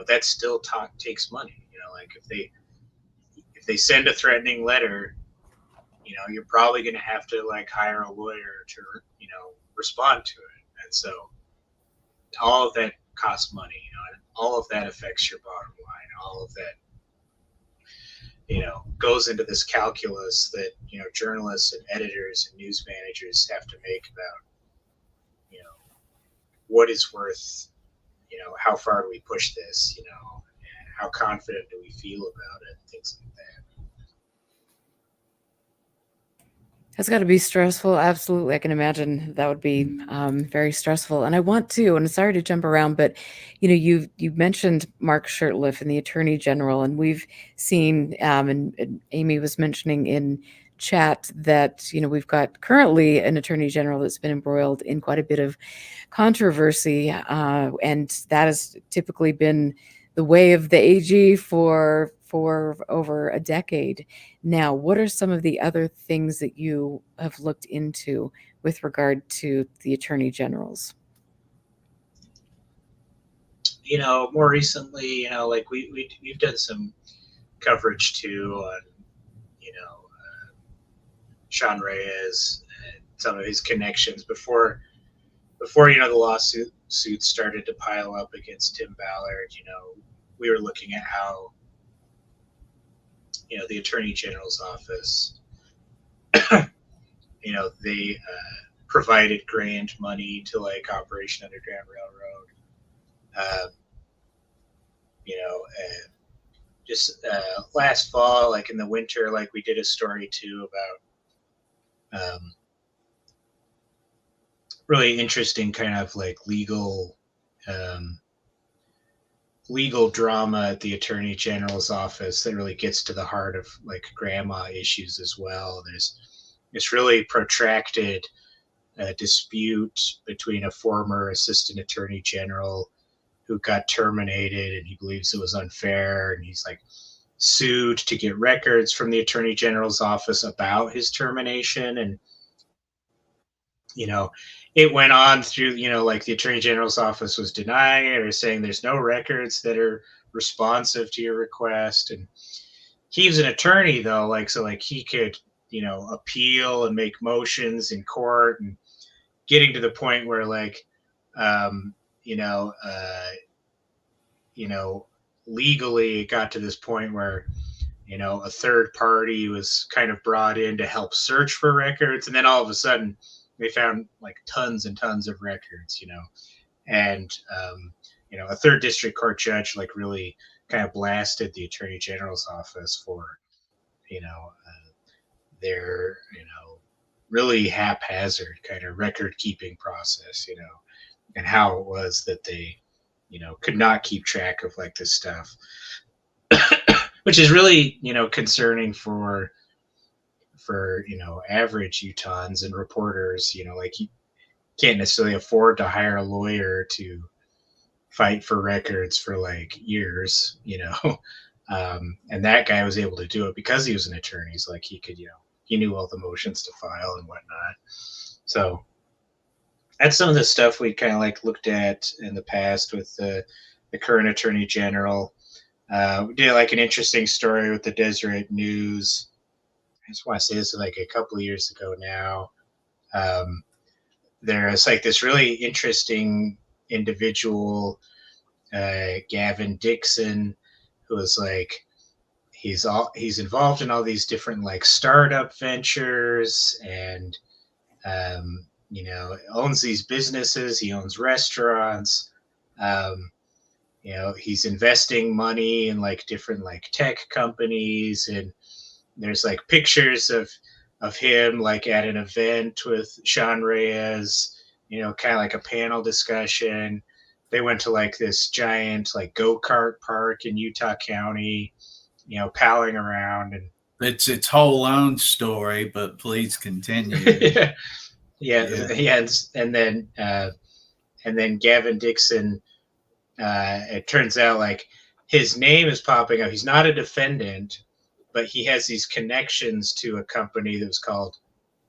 that still takes money. Like if they send a threatening letter, you're probably going to have to like hire a lawyer to, respond to it. And so all of that costs money, and all of that affects your bottom line. All of that, goes into this calculus that, journalists and editors and news managers have to make about, what is worth, how far do we push this, and how confident do we feel about it, things like that. That's got to be stressful. Absolutely. I can imagine that would be very stressful. And I want to, and sorry to jump around, but you mentioned Mark Shurtleff and the Attorney General, and we've seen, and Amy was mentioning in chat that, we've got currently an Attorney General that's been embroiled in quite a bit of controversy. And that has typically been the way of the AG for over a decade. Now, what are some of the other things that you have looked into with regard to the attorney generals? More recently, like we've done some coverage too on, Sean Reyes and some of his connections before the lawsuit suits started to pile up against Tim Ballard. We were looking at how the Attorney General's office, they provided grant money to like Operation Underground Railroad. Just last fall, like in the winter, like we did a story too about really interesting kind of like legal drama at the Attorney General's office that really gets to the heart of like grandma issues as well. There's this really protracted dispute between a former assistant attorney general who got terminated, and he believes it was unfair, and he's like sued to get records from the Attorney General's office about his termination. And it went on through, like the Attorney General's office was denying it or saying there's no records that are responsive to your request. And he's an attorney though, like, so like he could, appeal and make motions in court, and getting to the point where like, legally it got to this point where, a third party was kind of brought in to help search for records. And then all of a sudden they found like tons and tons of records, and, a third district court judge like really kind of blasted the Attorney General's office for, their, really haphazard kind of record keeping process, and how it was that they, could not keep track of like this stuff, which is really, concerning for average Utahns and reporters. Like you can't necessarily afford to hire a lawyer to fight for records for like years, and that guy was able to do it because he was an attorney. So like he could, he knew all the motions to file and whatnot. So that's some of the stuff we kind of like looked at in the past with the current Attorney General. We did like an interesting story with the Deseret News. I just want to say this is like a couple of years ago now. There's like this really interesting individual, Gavin Dixon, who is like, he's involved in all these different like startup ventures, and owns these businesses. He owns restaurants, he's investing money in like different like tech companies, and there's like pictures of him like at an event with Sean Reyes, kind of like a panel discussion. They went to like this giant like go-kart park in Utah County, palling around. And It's its whole own story, but please continue. yeah, yeah. And then Gavin Dixon, it turns out like his name is popping up. He's not a defendant, but he has these connections to a company that was called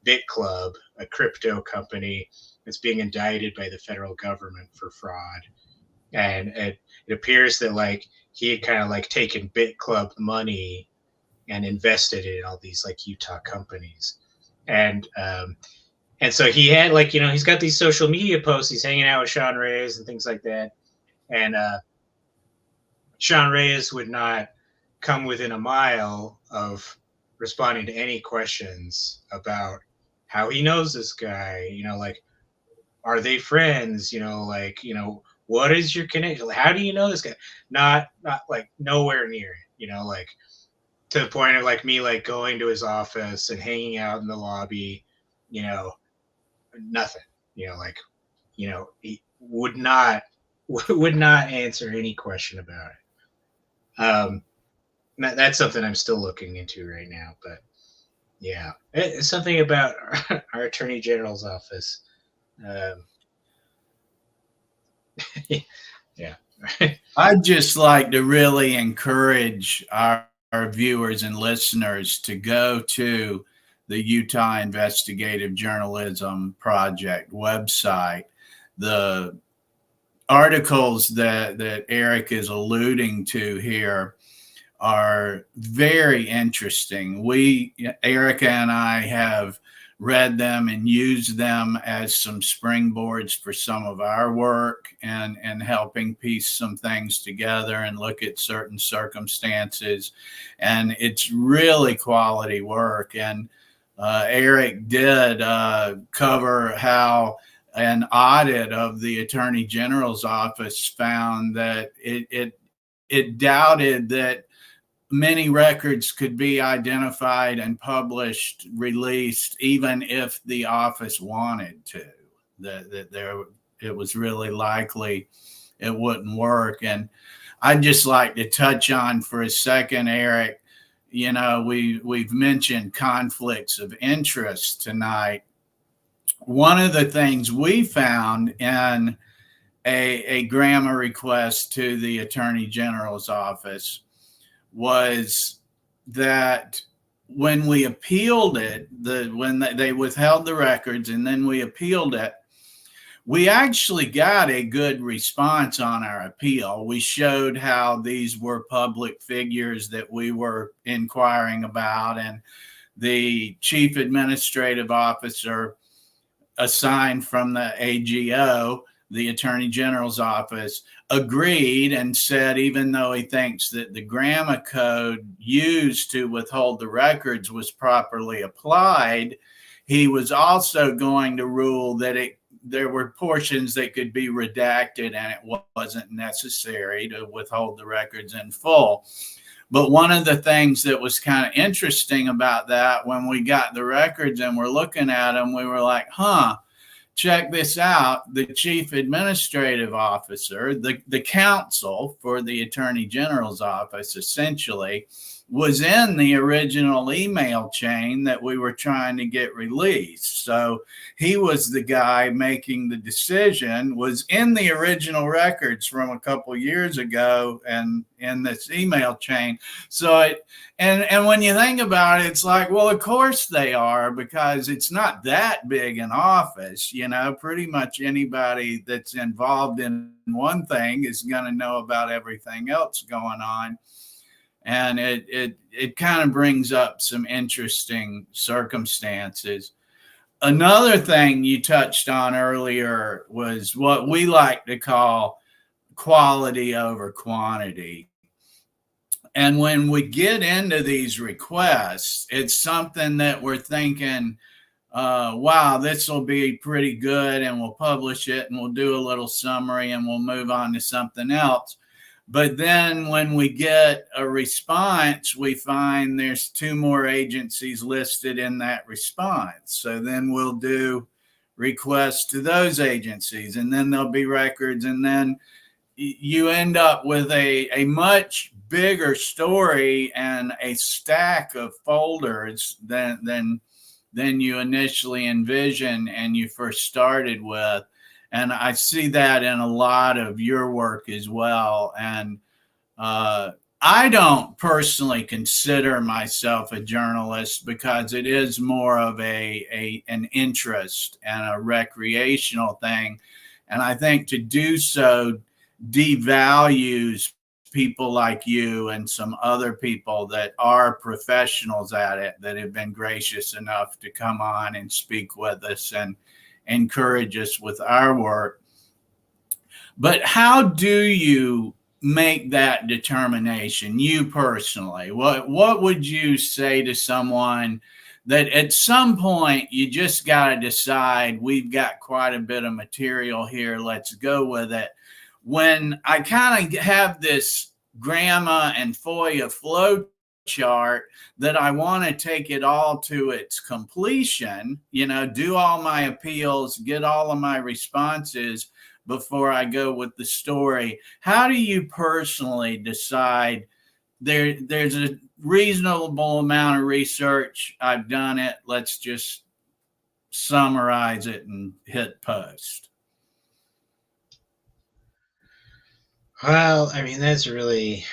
BitClub, a crypto company that's being indicted by the federal government for fraud. And it appears that like he had kind of like taken BitClub money and invested it in all these like Utah companies. And so he had like, he's got these social media posts. He's hanging out with Sean Reyes and things like that. And Sean Reyes would not come within a mile of responding to any questions about how he knows this guy, like, are they friends? What is your connection? How do you know this guy? Not like nowhere near it, like to the point of like me, like going to his office and hanging out in the lobby, nothing, like, he would not answer any question about it. That's something I'm still looking into right now, but yeah, it's something about our Attorney General's office. Yeah. I'd just like to really encourage our viewers and listeners to go to the Utah Investigative Journalism Project website. The articles that Eric is alluding to here are very interesting. Erica and I have read them and used them as some springboards for some of our work and helping piece some things together and look at certain circumstances. And it's really quality work. And Eric did cover how an audit of the Attorney General's office found that it doubted that many records could be identified and published, released, even if the office wanted to. It was really likely it wouldn't work. And I'd just like to touch on for a second, Eric. We've mentioned conflicts of interest tonight. One of the things we found in a grammar request to the Attorney General's office was that when we appealed it, when they withheld the records and then we appealed it, we actually got a good response on our appeal. We showed how these were public figures that we were inquiring about, and the chief administrative officer assigned from the AGO, the Attorney General's office, agreed and said, even though he thinks that the grammar code used to withhold the records was properly applied, he was also going to rule that there were portions that could be redacted and it wasn't necessary to withhold the records in full. But one of the things that was kind of interesting about that, when we got the records and we're looking at them, we were like, check this out. The chief administrative officer, the counsel for the Attorney General's office, essentially, was in the original email chain that we were trying to get released. So he was the guy making the decision, was in the original records from a couple years ago and in this email chain. So and when you think about it, it's like, well, of course they are, because it's not that big an office. Pretty much anybody that's involved in one thing is going to know about everything else going on. And it kind of brings up some interesting circumstances. Another thing you touched on earlier was what we like to call quality over quantity. And when we get into these requests, it's something that we're thinking, wow, this will be pretty good, and we'll publish it and we'll do a little summary and we'll move on to something else. But then when we get a response, we find there's 2 more agencies listed in that response. So then we'll do requests to those agencies, and then there'll be records, and then you end up with a much bigger story and a stack of folders than you initially envisioned and you first started with. And I see that in a lot of your work as well. And I don't personally consider myself a journalist because it is more of an interest and a recreational thing. And I think to do so devalues people like you and some other people that are professionals at it, that have been gracious enough to come on and speak with us and encourage us with our work. But how do you make that determination, you personally? What would you say to someone that at some point you just got to decide, we've got quite a bit of material here, let's go with it? When I kind of have this grandma and FOIA flow chart that I want to take it all to its completion, do all my appeals, get all of my responses before I go with the story. How do you personally decide there's a reasonable amount of research, I've done it, let's just summarize it and hit post? Well, that's a really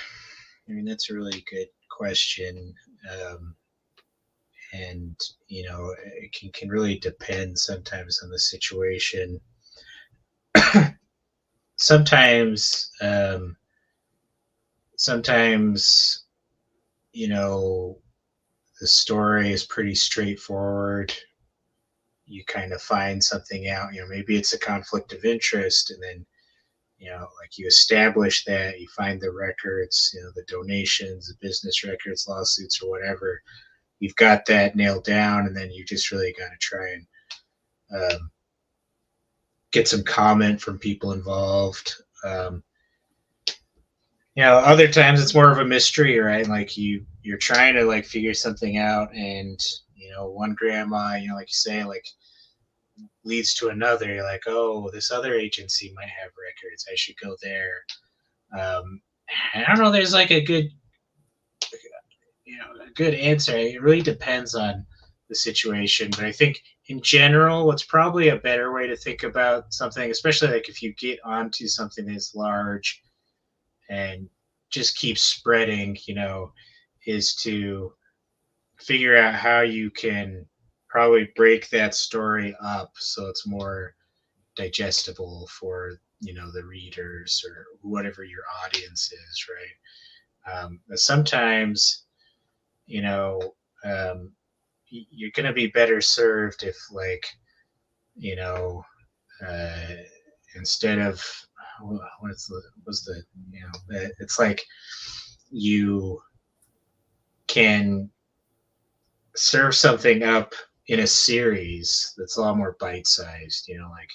good question. And, it can really depend sometimes on the situation. Sometimes, the story is pretty straightforward. You kind of find something out, maybe it's a conflict of interest, and then, like you establish that, you find the records, the donations, the business records, lawsuits, or whatever. You've got that nailed down, and then you just really got to try and get some comment from people involved. Other times it's more of a mystery, right? Like you're trying to like figure something out, and one grandma, like you say, like leads to another. You're like, oh, this other agency might have records, I should go there. I don't know, there's like a good answer. It really depends on the situation, but I think in general, what's probably a better way to think about something, especially like if you get onto something that's large and just keep spreading, is to figure out how you can probably break that story up so it's more digestible for the readers or whatever your audience is, right? Sometimes you're going to be better served if, like, instead of it's like you can serve something up in a series that's a lot more bite-sized, like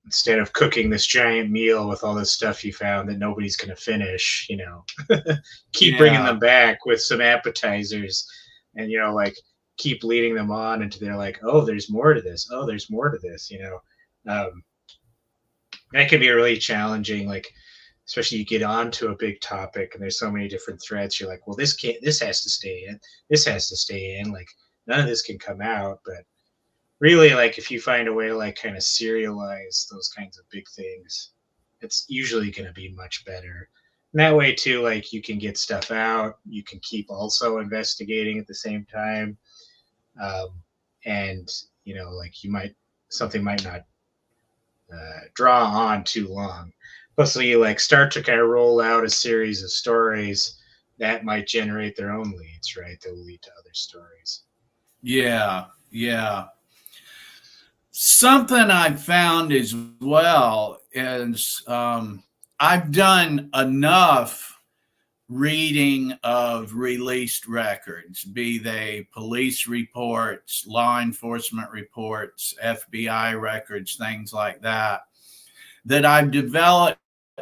instead of cooking this giant meal with all this stuff you found that nobody's going to finish, keep bringing them back with some appetizers, and like keep leading them on until they're like, oh, there's more to this, oh, there's more to this. That can be really challenging, like especially you get onto a big topic and there's so many different threads. You're like, well, this has to stay in, this has to stay in, like none of this can come out. But really, like if you find a way to like kind of serialize those kinds of big things, it's usually going to be much better. And that way too, like you can get stuff out, you can keep also investigating at the same time. And like something might not draw on too long. Plus, so you like start to kind of roll out a series of stories that might generate their own leads, right? That will lead to other stories. Yeah. Something I've found as well is I've done enough reading of released records, be they police reports, law enforcement reports, FBI records, things like that, that I've developed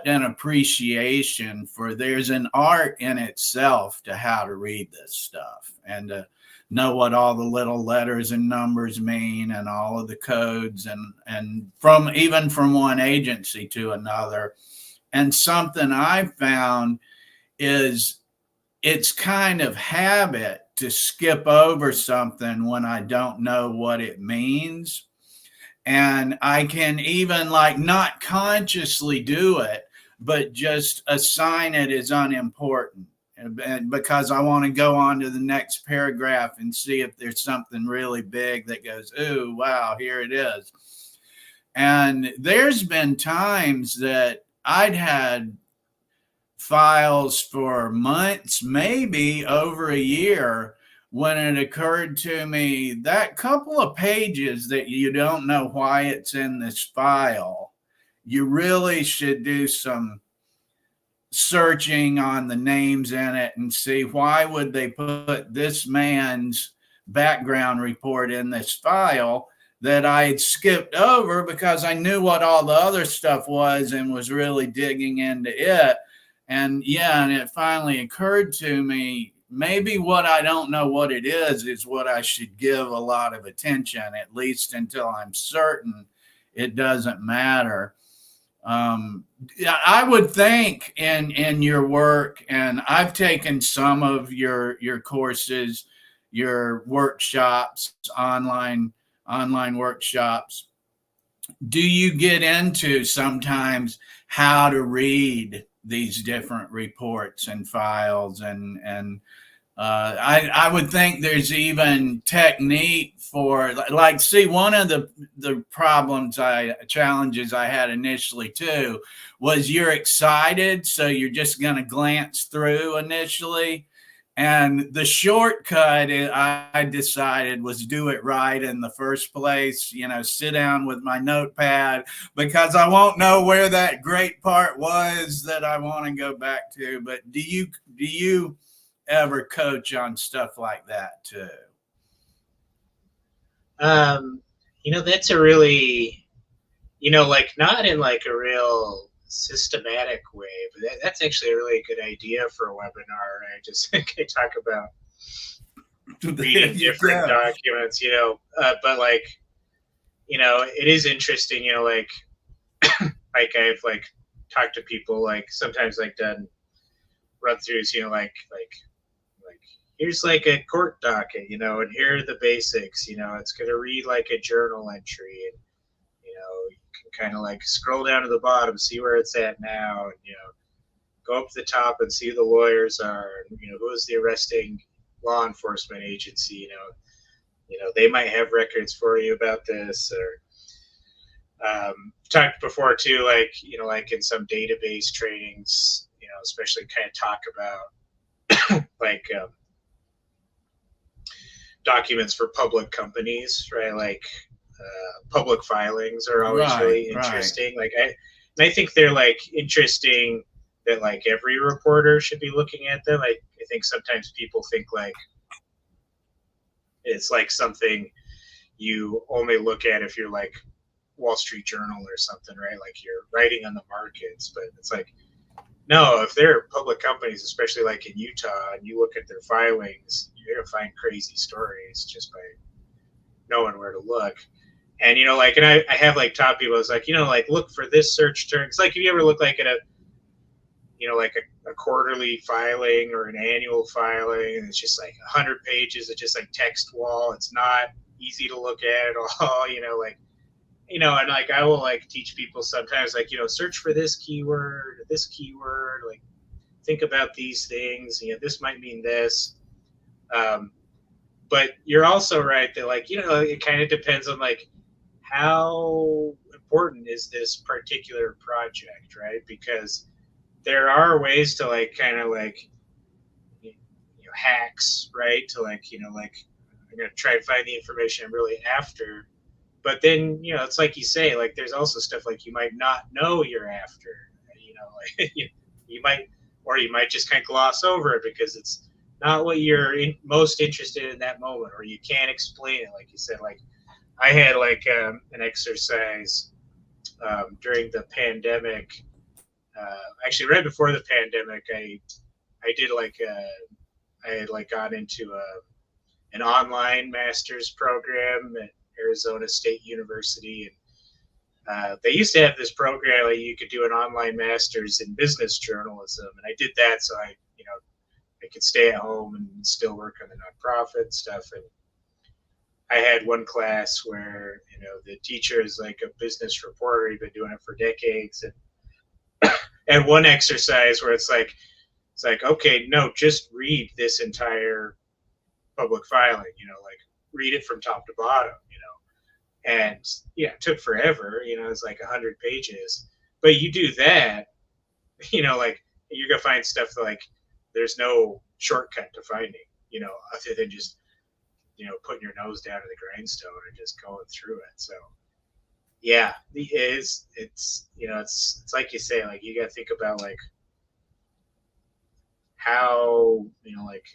an appreciation for there's an art in itself to how to read this stuff and to know what all the little letters and numbers mean and all of the codes and from even from one agency to another. And something I found is it's kind of habit to skip over something when I don't know what it means. And I can even like not consciously do it, but just assign it as unimportant. And because I want to go on to the next paragraph and see if there's something really big that goes, ooh, wow, here it is. And there's been times that I'd had files for months, maybe over a year, when it occurred to me that couple of pages that you don't know why it's in this file, you really should do some searching on the names in it and see why would they put this man's background report in this file that I had skipped over because I knew what all the other stuff was and was really digging into it. And yeah, and it finally occurred to me, maybe what I don't know what it is what I should give a lot of attention, at least until I'm certain it doesn't matter. I would think in your work, and I've taken some of your courses, your workshops, online workshops. Do you get into sometimes how to read these different reports and files and I would think there's even technique for like see one of the challenges I had initially too was you're excited, so you're just going to glance through initially. And the shortcut I decided was do it right in the first place, sit down with my notepad because I won't know where that great part was that I want to go back to. But do you ever coach on stuff like that too? That's a really, like not in like a real systematic way, but that's actually a really good idea for a webinar. Right? Just talk about reading different documents, but like, it is interesting, like, like I've like talked to people, like sometimes like done run throughs, like here's like a court docket, and here are the basics, it's going to read like a journal entry, and you can kind of like scroll down to the bottom, see where it's at now, and go up to the top and see who the lawyers are, and who is the arresting law enforcement agency, they might have records for you about this, or talked before too, like like in some database trainings, especially kind of talk about like documents for public companies, right? Like public filings are always really interesting. Right. Like I think they're like interesting that like every reporter should be looking at them. I think sometimes people think like it's like something you only look at if you're like Wall Street Journal or something, right? Like you're writing on the markets, but it's like, no, if they're public companies, especially like in Utah, and you look at their filings, you're going to find crazy stories just by knowing where to look. And, like, and I have like taught people, it's like, like look for this search term. It's like, if you ever look like at a, like a quarterly filing or an annual filing, and it's just like 100 pages, it's just like text wall. It's not easy to look at all, like, and like I will like teach people sometimes, like, search for this keyword, like think about these things, this might mean this. But you're also right that like, it kind of depends on like how important is this particular project, right? Because there are ways to like kind of like hacks, right? To like, like I'm gonna try and find the information I'm really after. But then, it's like you say, like there's also stuff like you might not know you're after, like you might just kind of gloss over it because it's not what you're most interested in that moment, or you can't explain it. Like you said, like I had like an exercise during the pandemic actually right before the pandemic, I did I had like got into an online master's program at Arizona State University, and they used to have this program where you could do an online master's in business journalism, and I did that so I could stay at home and still work on the nonprofit stuff. And I had one class where the teacher is like a business reporter. He'd been doing it for decades, and one exercise where it's like, okay, no, just read this entire public filing. Like read it from top to bottom. And yeah, it took forever. It's like 100 pages, but you do that, like you're gonna find stuff like there's no shortcut to finding, other than just putting your nose down to the grindstone and just going through it. So yeah, it's like you say, like you got to think about like how like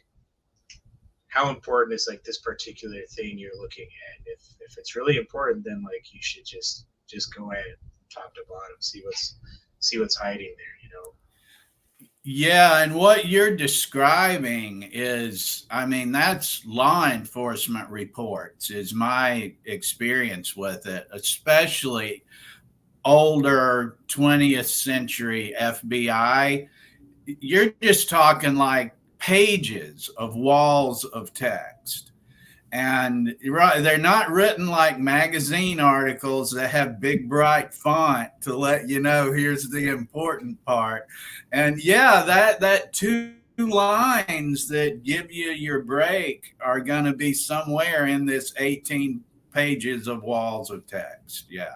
how important is like this particular thing you're looking at. If it's really important, then like you should just go ahead top to bottom, see what's hiding there. Yeah, and what you're describing is, I mean, that's law enforcement reports, is my experience with it, especially older 20th century FBI. You're just talking like pages of walls of text. And they're not written like magazine articles that have big bright font to let you know here's the important part. And yeah, that two lines that give you your break are going to be somewhere in this 18 pages of walls of text. Yeah.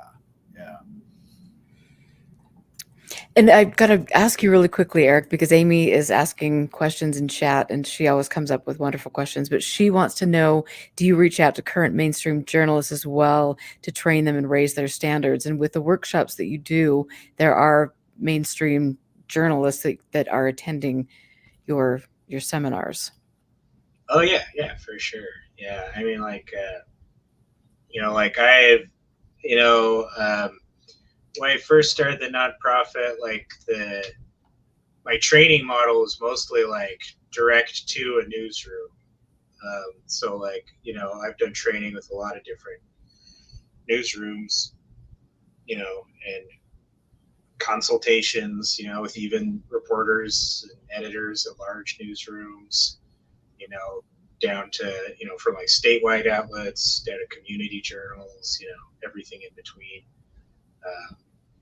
And I've got to ask you really quickly, Eric, because Amy is asking questions in chat and she always comes up with wonderful questions, but she wants to know, do you reach out to current mainstream journalists as well to train them and raise their standards? And with the workshops that you do, there are mainstream journalists that are attending your seminars. Oh yeah, for sure. Yeah, I mean, like, like I've, when I first started the nonprofit, like my training model is mostly like direct to a newsroom. So like, I've done training with a lot of different newsrooms, and consultations, with even reporters and editors of large newsrooms, down to, from like statewide outlets down to community journals, everything in between.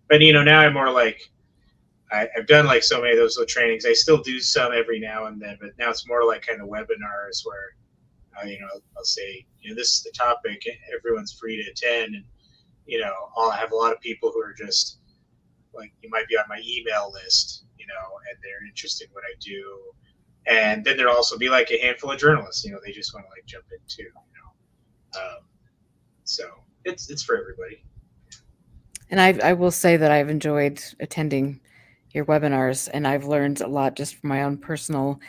But now I'm more like, I've done like so many of those little trainings. I still do some every now and then, but now it's more like kind of webinars where, I'll say, this is the topic, everyone's free to attend, and I'll have a lot of people who are just like, you might be on my email list, and they're interested in what I do, and then there'll also be like a handful of journalists, they just want to like jump in too, so it's for everybody. And I will say that I've enjoyed attending your webinars, and I've learned a lot just from my own personal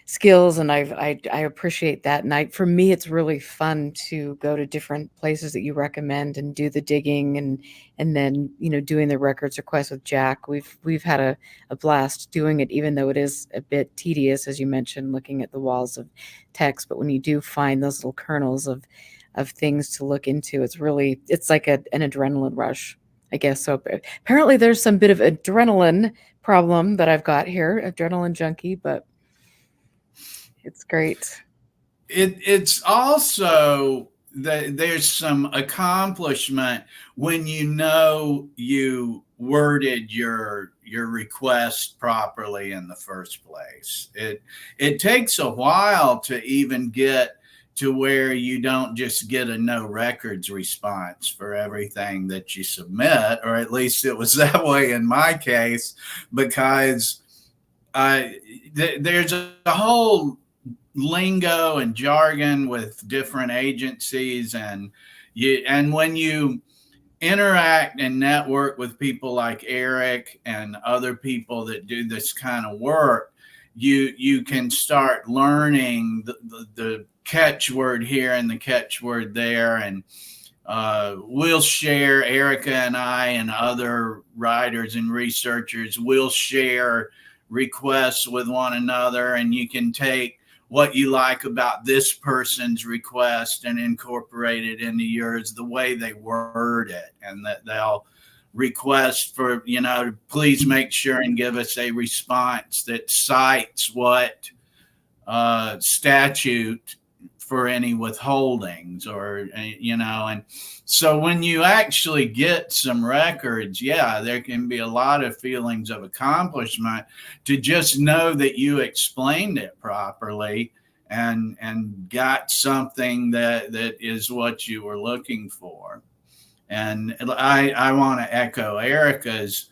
skills, and I appreciate that. And for me, it's really fun to go to different places that you recommend and do the digging, and then doing the records request with Jack. We've had a blast doing it, even though it is a bit tedious, as you mentioned, looking at the walls of text. But when you do find those little kernels of things to look into, it's like an adrenaline rush, I guess. So apparently there's some bit of adrenaline problem that I've got here, adrenaline junkie, but it's great. It's also that there's some accomplishment when you worded your request properly in the first place. It takes a while to even get to where you don't just get a no records response for everything that you submit, or at least it was that way in my case, because there's a whole lingo and jargon with different agencies, and when you interact and network with people like Eric and other people that do this kind of work, you can start learning the catchword here and the catchword there, and we'll share, Erica and I and other writers and researchers will share requests with one another, and you can take what you like about this person's request and incorporate it into yours, the way they word it, and that they'll request for, please make sure and give us a response that cites what statute for any withholdings, or and so when you actually get some records, yeah, there can be a lot of feelings of accomplishment to just know that you explained it properly and got something that is what you were looking for. And I want to echo Erica's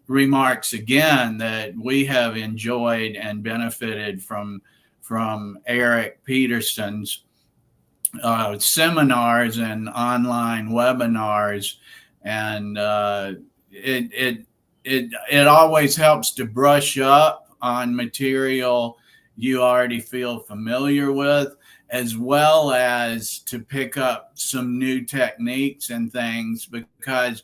remarks again, that we have enjoyed and benefited from Eric Peterson's seminars and online webinars, and it always helps to brush up on material you already feel familiar with, as well as to pick up some new techniques and things, because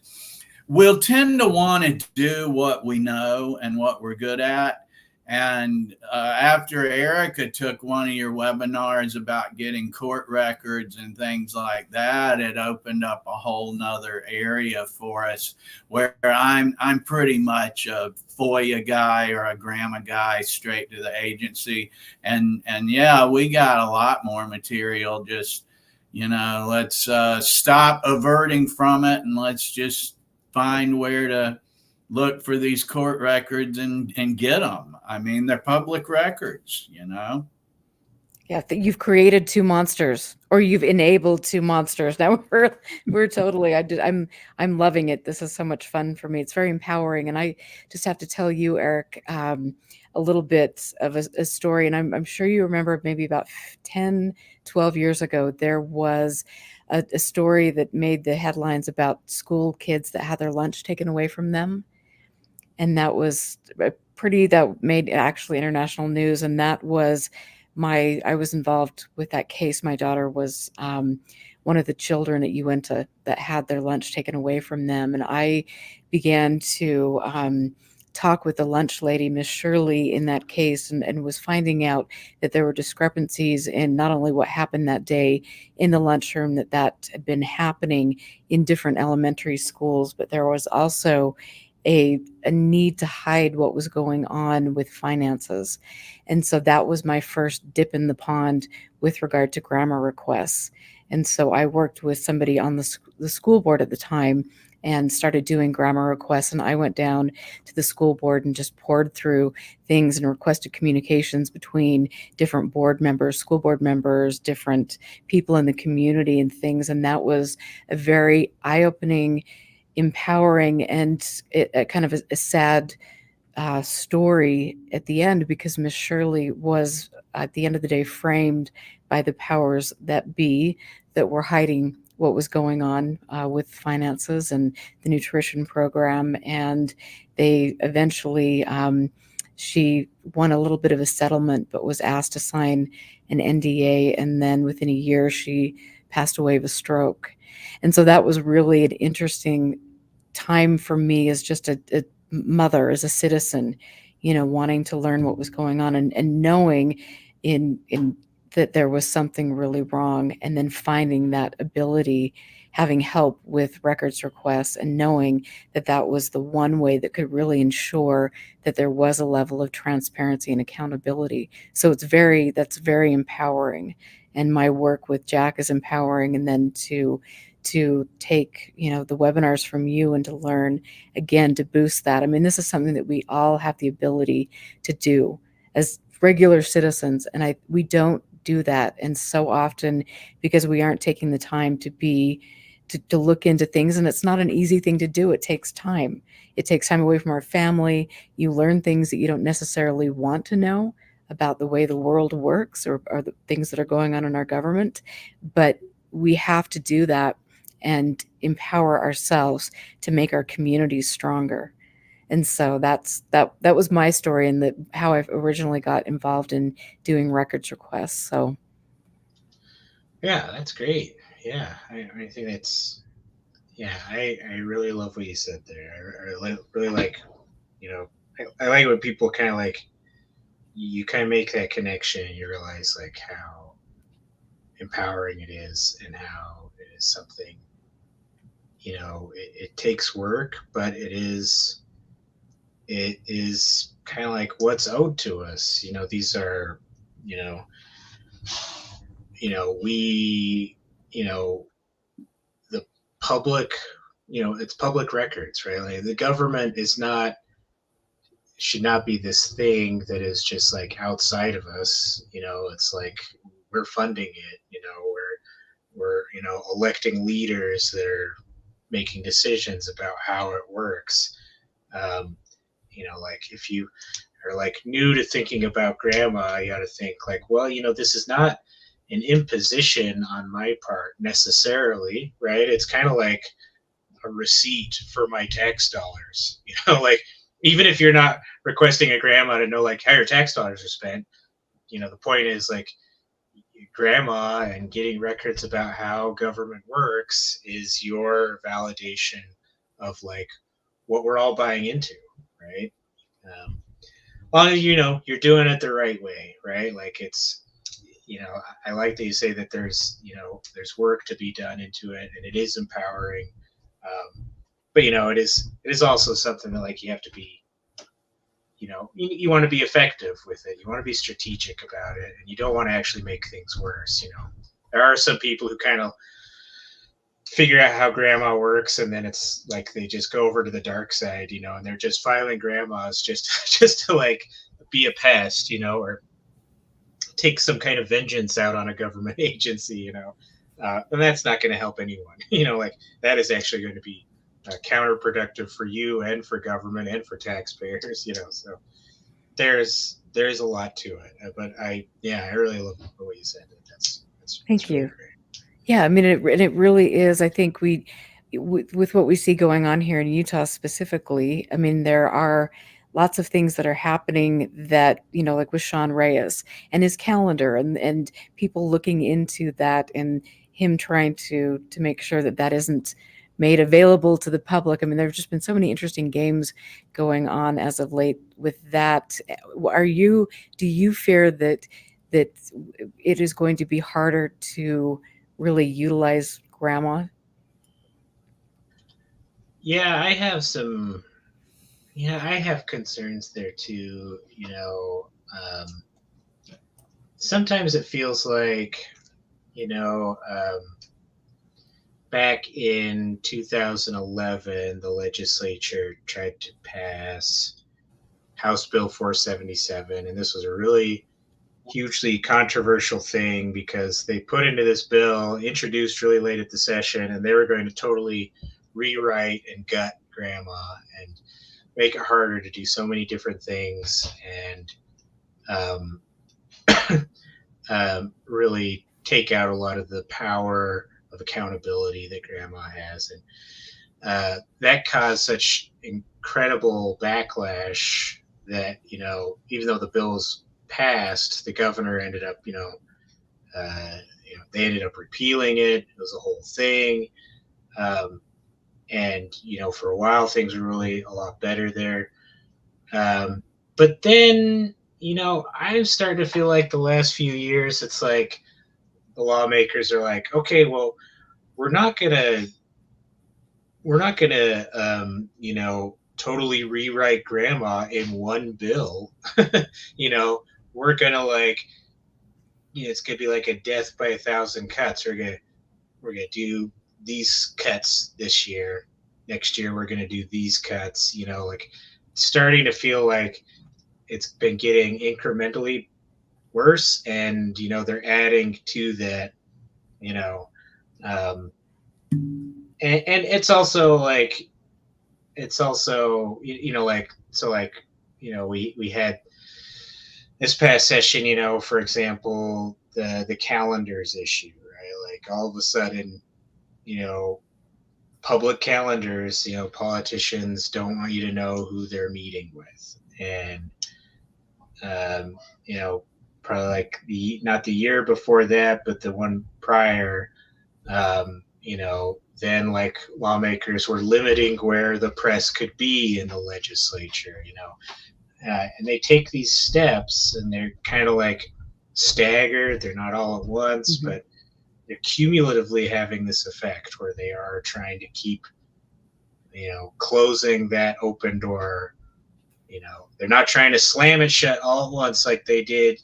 we'll tend to want to do what we know and what we're good at. And after Erica took one of your webinars about getting court records and things like that, it opened up a whole nother area for us, where I'm pretty much a FOIA guy or a grandma guy, straight to the agency. And yeah, we got a lot more material. Just, let's stop averting from it, and let's just find where to look for these court records and get them. I mean, they're public records, Yeah, you've created two monsters, or you've enabled two monsters. Now we're totally. I'm loving it. This is so much fun for me. It's very empowering, and I just have to tell you, Eric, a little bit of a story. And I'm sure you remember, maybe about 10, 12 years ago, there was a story that made the headlines about school kids that had their lunch taken away from them, and that was that made actually international news. And that was I was involved with that case. My daughter was one of the children that you went to that had their lunch taken away from them. And I began to talk with the lunch lady, Miss Shirley, in that case, and was finding out that there were discrepancies in not only what happened that day in the lunchroom, that had been happening in different elementary schools, but there was also a need to hide what was going on with finances. And so that was my first dip in the pond with regard to grammar requests. And so I worked with somebody on the school board at the time and started doing grammar requests. And I went down to the school board and just poured through things and requested communications between different board members, school board members, different people in the community and things. And that was a very eye-opening, empowering, and a kind of a sad story at the end, because Miss Shirley was, at the end of the day, framed by the powers that be that were hiding what was going on with finances and the nutrition program. And they eventually, she won a little bit of a settlement, but was asked to sign an NDA. And then within a year, she passed away of a stroke. And so that was really an interesting time for me as just a mother, as a citizen, wanting to learn what was going on, and knowing in that there was something really wrong, and then finding that ability, having help with records requests, and knowing that that was the one way that could really ensure that there was a level of transparency and accountability. So that's very empowering. And my work with Jack is empowering. And then to take, the webinars from you and to learn again, to boost that. I mean, this is something that we all have the ability to do as regular citizens. And we don't do that. And so often, because we aren't taking the time to look into things, and it's not an easy thing to do. It takes time. It takes time away from our family. You learn things that you don't necessarily want to know about the way the world works, or the things that are going on in our government. But we have to do that and empower ourselves to make our communities stronger. And so that was my story, and how I originally got involved in doing records requests. So Yeah, that's great. Yeah, I think that's, yeah, I really love what you said there. Really like, you know, I like when people kind of like, you kind of make that connection and you realize like how empowering it is and how it is something, it takes work, but it is kind of like what's owed to us. These are, you know, we, you know, the public, it's public records, right? Like the government is not, should not be this thing that is just like outside of us. It's like we're funding it. We're electing leaders that are making decisions about how it works. Um, like if you are like new to thinking about grandma, you got to think like, well, this is not an imposition on my part necessarily, right? It's kind of like a receipt for my tax dollars. Like even if you're not requesting a grandma to know like how your tax dollars are spent, the point is like grandma and getting records about how government works is your validation of like what we're all buying into, right? Long as you're doing it the right way, right? Like it's, I like that you say that there's work to be done into it, and it is empowering. But it is also something that like you have to be, you want to be effective with it. You want to be strategic about it, and you don't want to actually make things worse. There are some people who kind of figure out how grandma works, and then it's like they just go over to the dark side, and they're just filing grandmas just just to like be a pest, or take some kind of vengeance out on a government agency, and that's not going to help anyone. Like that is actually going to be counterproductive for you and for government and for taxpayers. So there's a lot to it. But I really love what you said. That's Thank really you. great. Yeah, I mean, it really is. I think with what we see going on here in Utah specifically, I mean, there are lots of things that are happening that, like with Sean Reyes and his calendar and people looking into that and him trying to make sure that that isn't made available to the public. I mean, there's just been so many interesting games going on as of late with that. Do you fear that it is going to be harder to really utilize grandma? Yeah, I have some. Yeah, I have concerns there too. Sometimes it feels like, you know, um, back in 2011, the legislature tried to pass House Bill 477, and this was a really hugely controversial thing because they put into this bill, introduced really late at the session, and they were going to totally rewrite and gut grandma and make it harder to do so many different things, and um, really take out a lot of the power of accountability that grandma has. And that caused such incredible backlash that, even though the bill was passed, the governor ended up, they ended up repealing it. It was a whole thing. Um, and, for a while, things were really a lot better there. But then, I'm starting to feel like the last few years, it's like the lawmakers are like, okay, well, we're not gonna, totally rewrite grandma in one bill. you know, we're gonna like, it's gonna be like a death by a thousand cuts. We're gonna do these cuts this year. Next year, we're gonna do these cuts. Like starting to feel like it's been getting incrementally worse, and they're adding to that. You know, um, and it's also like so like we had this past session, for example, the calendars issue, right? Like all of a sudden, you know public calendars, politicians don't want you to know who they're meeting with. And um, you know probably like the not the year before that, but the one prior, Then like lawmakers were limiting where the press could be in the legislature, and they take these steps and they're kind of like staggered. They're not all at once, Mhm. but they're cumulatively having this effect where they are trying to keep, closing that open door. They're not trying to slam it shut all at once like they did,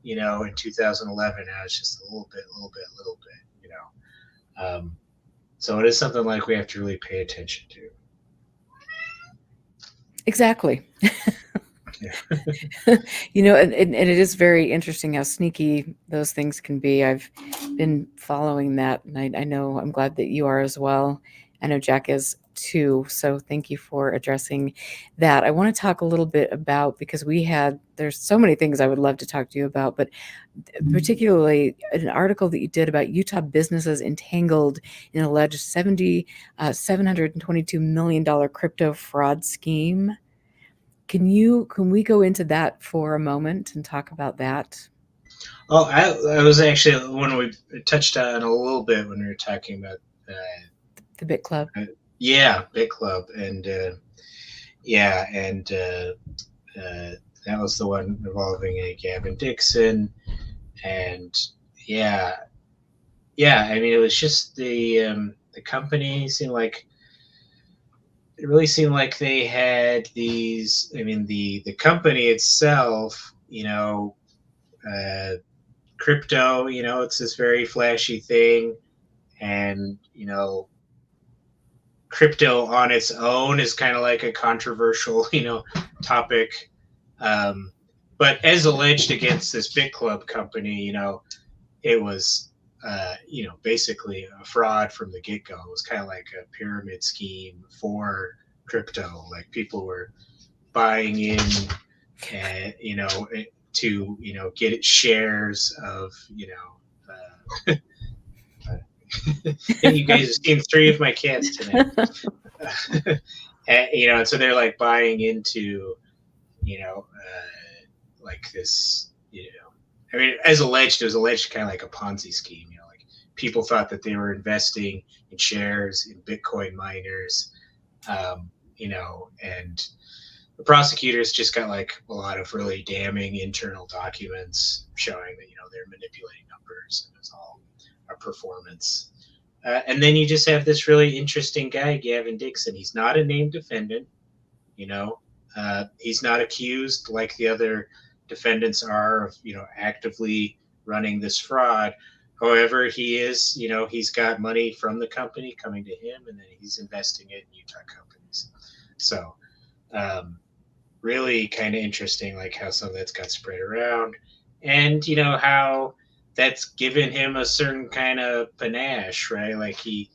in 2011. Now it's just a little bit, little bit, little bit. So it is something like we have to really pay attention to. Exactly. Yeah. And it is very interesting how sneaky those things can be. I've been following that, and I know I'm glad that you are as well. I know Jack is too. So thank you for addressing that. I want to talk a little bit about, because there's so many things I would love to talk to you about, but particularly an article that you did about Utah businesses entangled in alleged $722 million crypto fraud scheme. Can we go into that for a moment and talk about that? Oh, I was actually when we touched on a little bit when we were talking about, The Bit Club. yeah, Big Club, and yeah, and that was the one involving Gavin Dixon, and yeah, yeah. I mean, it was just the company seemed like it really seemed like they had these. I mean, the company itself, crypto, it's this very flashy thing, and crypto on its own is kind of like a controversial, topic. Um, but as alleged against this Bit Club company, it was, basically a fraud from the get go. It was kind of like a pyramid scheme for crypto. Like people were buying in, and to get shares of, you guys have seen three of my cats tonight. And so they're like buying into, like this, I mean, as alleged, it was alleged kind of like a Ponzi scheme. Like people thought that they were investing in shares in Bitcoin miners, and the prosecutors just got like a lot of really damning internal documents showing that they're manipulating numbers and it's all a performance. And then you just have this really interesting guy, Gavin Dixon. He's not a named defendant. You know, he's not accused like the other defendants are of actively running this fraud. However, he is. He's got money from the company coming to him, and then he's investing it in Utah companies. So, really kind of interesting, like how some of that's got spread around, and how that's given him a certain kind of panache, right? Like he's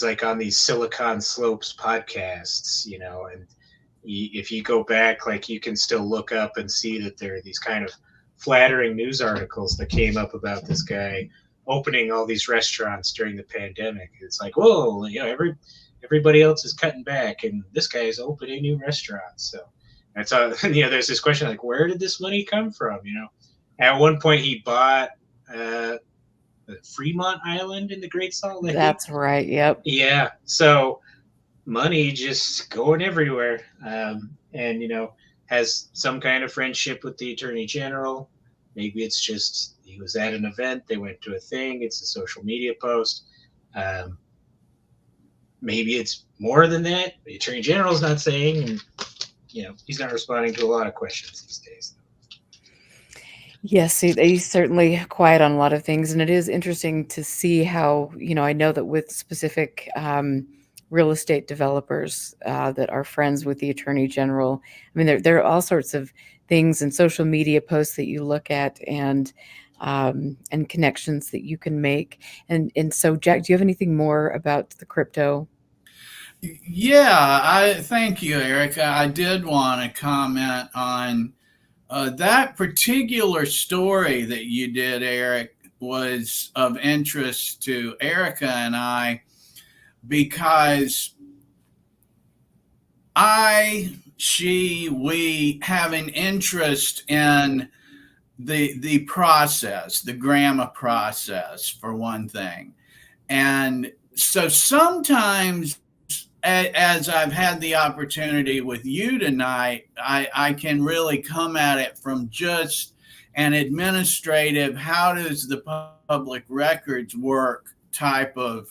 like on these Silicon Slopes podcasts, and if you go back, like you can still look up and see that there are these kind of flattering news articles that came up about this guy opening all these restaurants during the pandemic. It's like, whoa, everybody else is cutting back, and this guy is opening new restaurants. So that's there's this question like, where did this money come from? At one point he bought Fremont Island in the Great Salt Lake. That's right. Yep. Yeah. So money just going everywhere, and has some kind of friendship with the attorney general. Maybe it's just he was at an event, they went to a thing, it's a social media post. Maybe it's more than that. The attorney general's not saying, and he's not responding to a lot of questions these days. Yes, he's certainly quiet on a lot of things, and it is interesting to see how, I know that with specific real estate developers that are friends with the attorney general, I mean, there are all sorts of things and social media posts that you look at, and connections that you can make. And so, Jack, do you have anything more about the crypto? Yeah, I thank you, Eric. I did want to comment on that particular story that you did, Eric, was of interest to Erica and I because we have an interest in the process, the grammar process, for one thing. And so sometimes, as I've had the opportunity with you tonight, I can really come at it from just an administrative, how does the public records work type of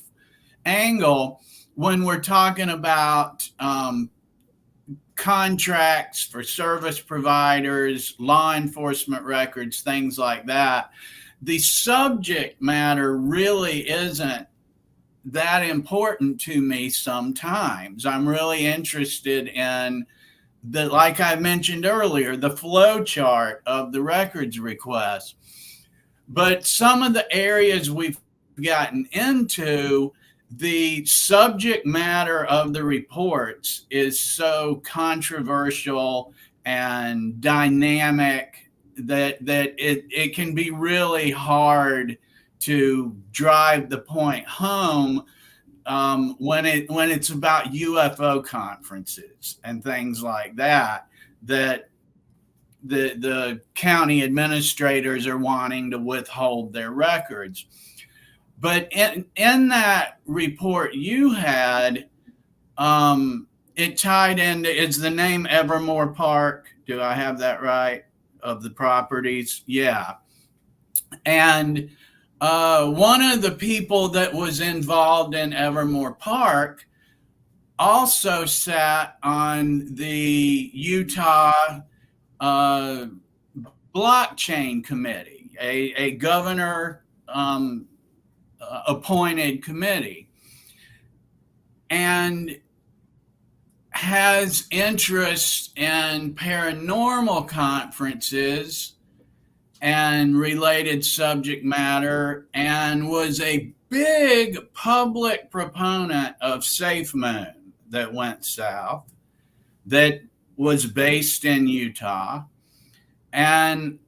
angle when we're talking about contracts for service providers, law enforcement records, things like that. The subject matter really isn't that important to me sometimes. I'm really interested in the, like I mentioned earlier, the flow chart of the records request. But some of the areas we've gotten into, the subject matter of the reports is so controversial and dynamic that it can be really hard to drive the point home when it's about UFO conferences and things like that, that the county administrators are wanting to withhold their records. But in that report you had, it tied into, is the name Evermore Park? Do I have that right? Of the properties? Yeah. And one of the people that was involved in Evermore Park also sat on the Utah blockchain committee, a governor appointed committee, and has interest in paranormal conferences and related subject matter, and was a big public proponent of SafeMoon that went south, that was based in Utah, and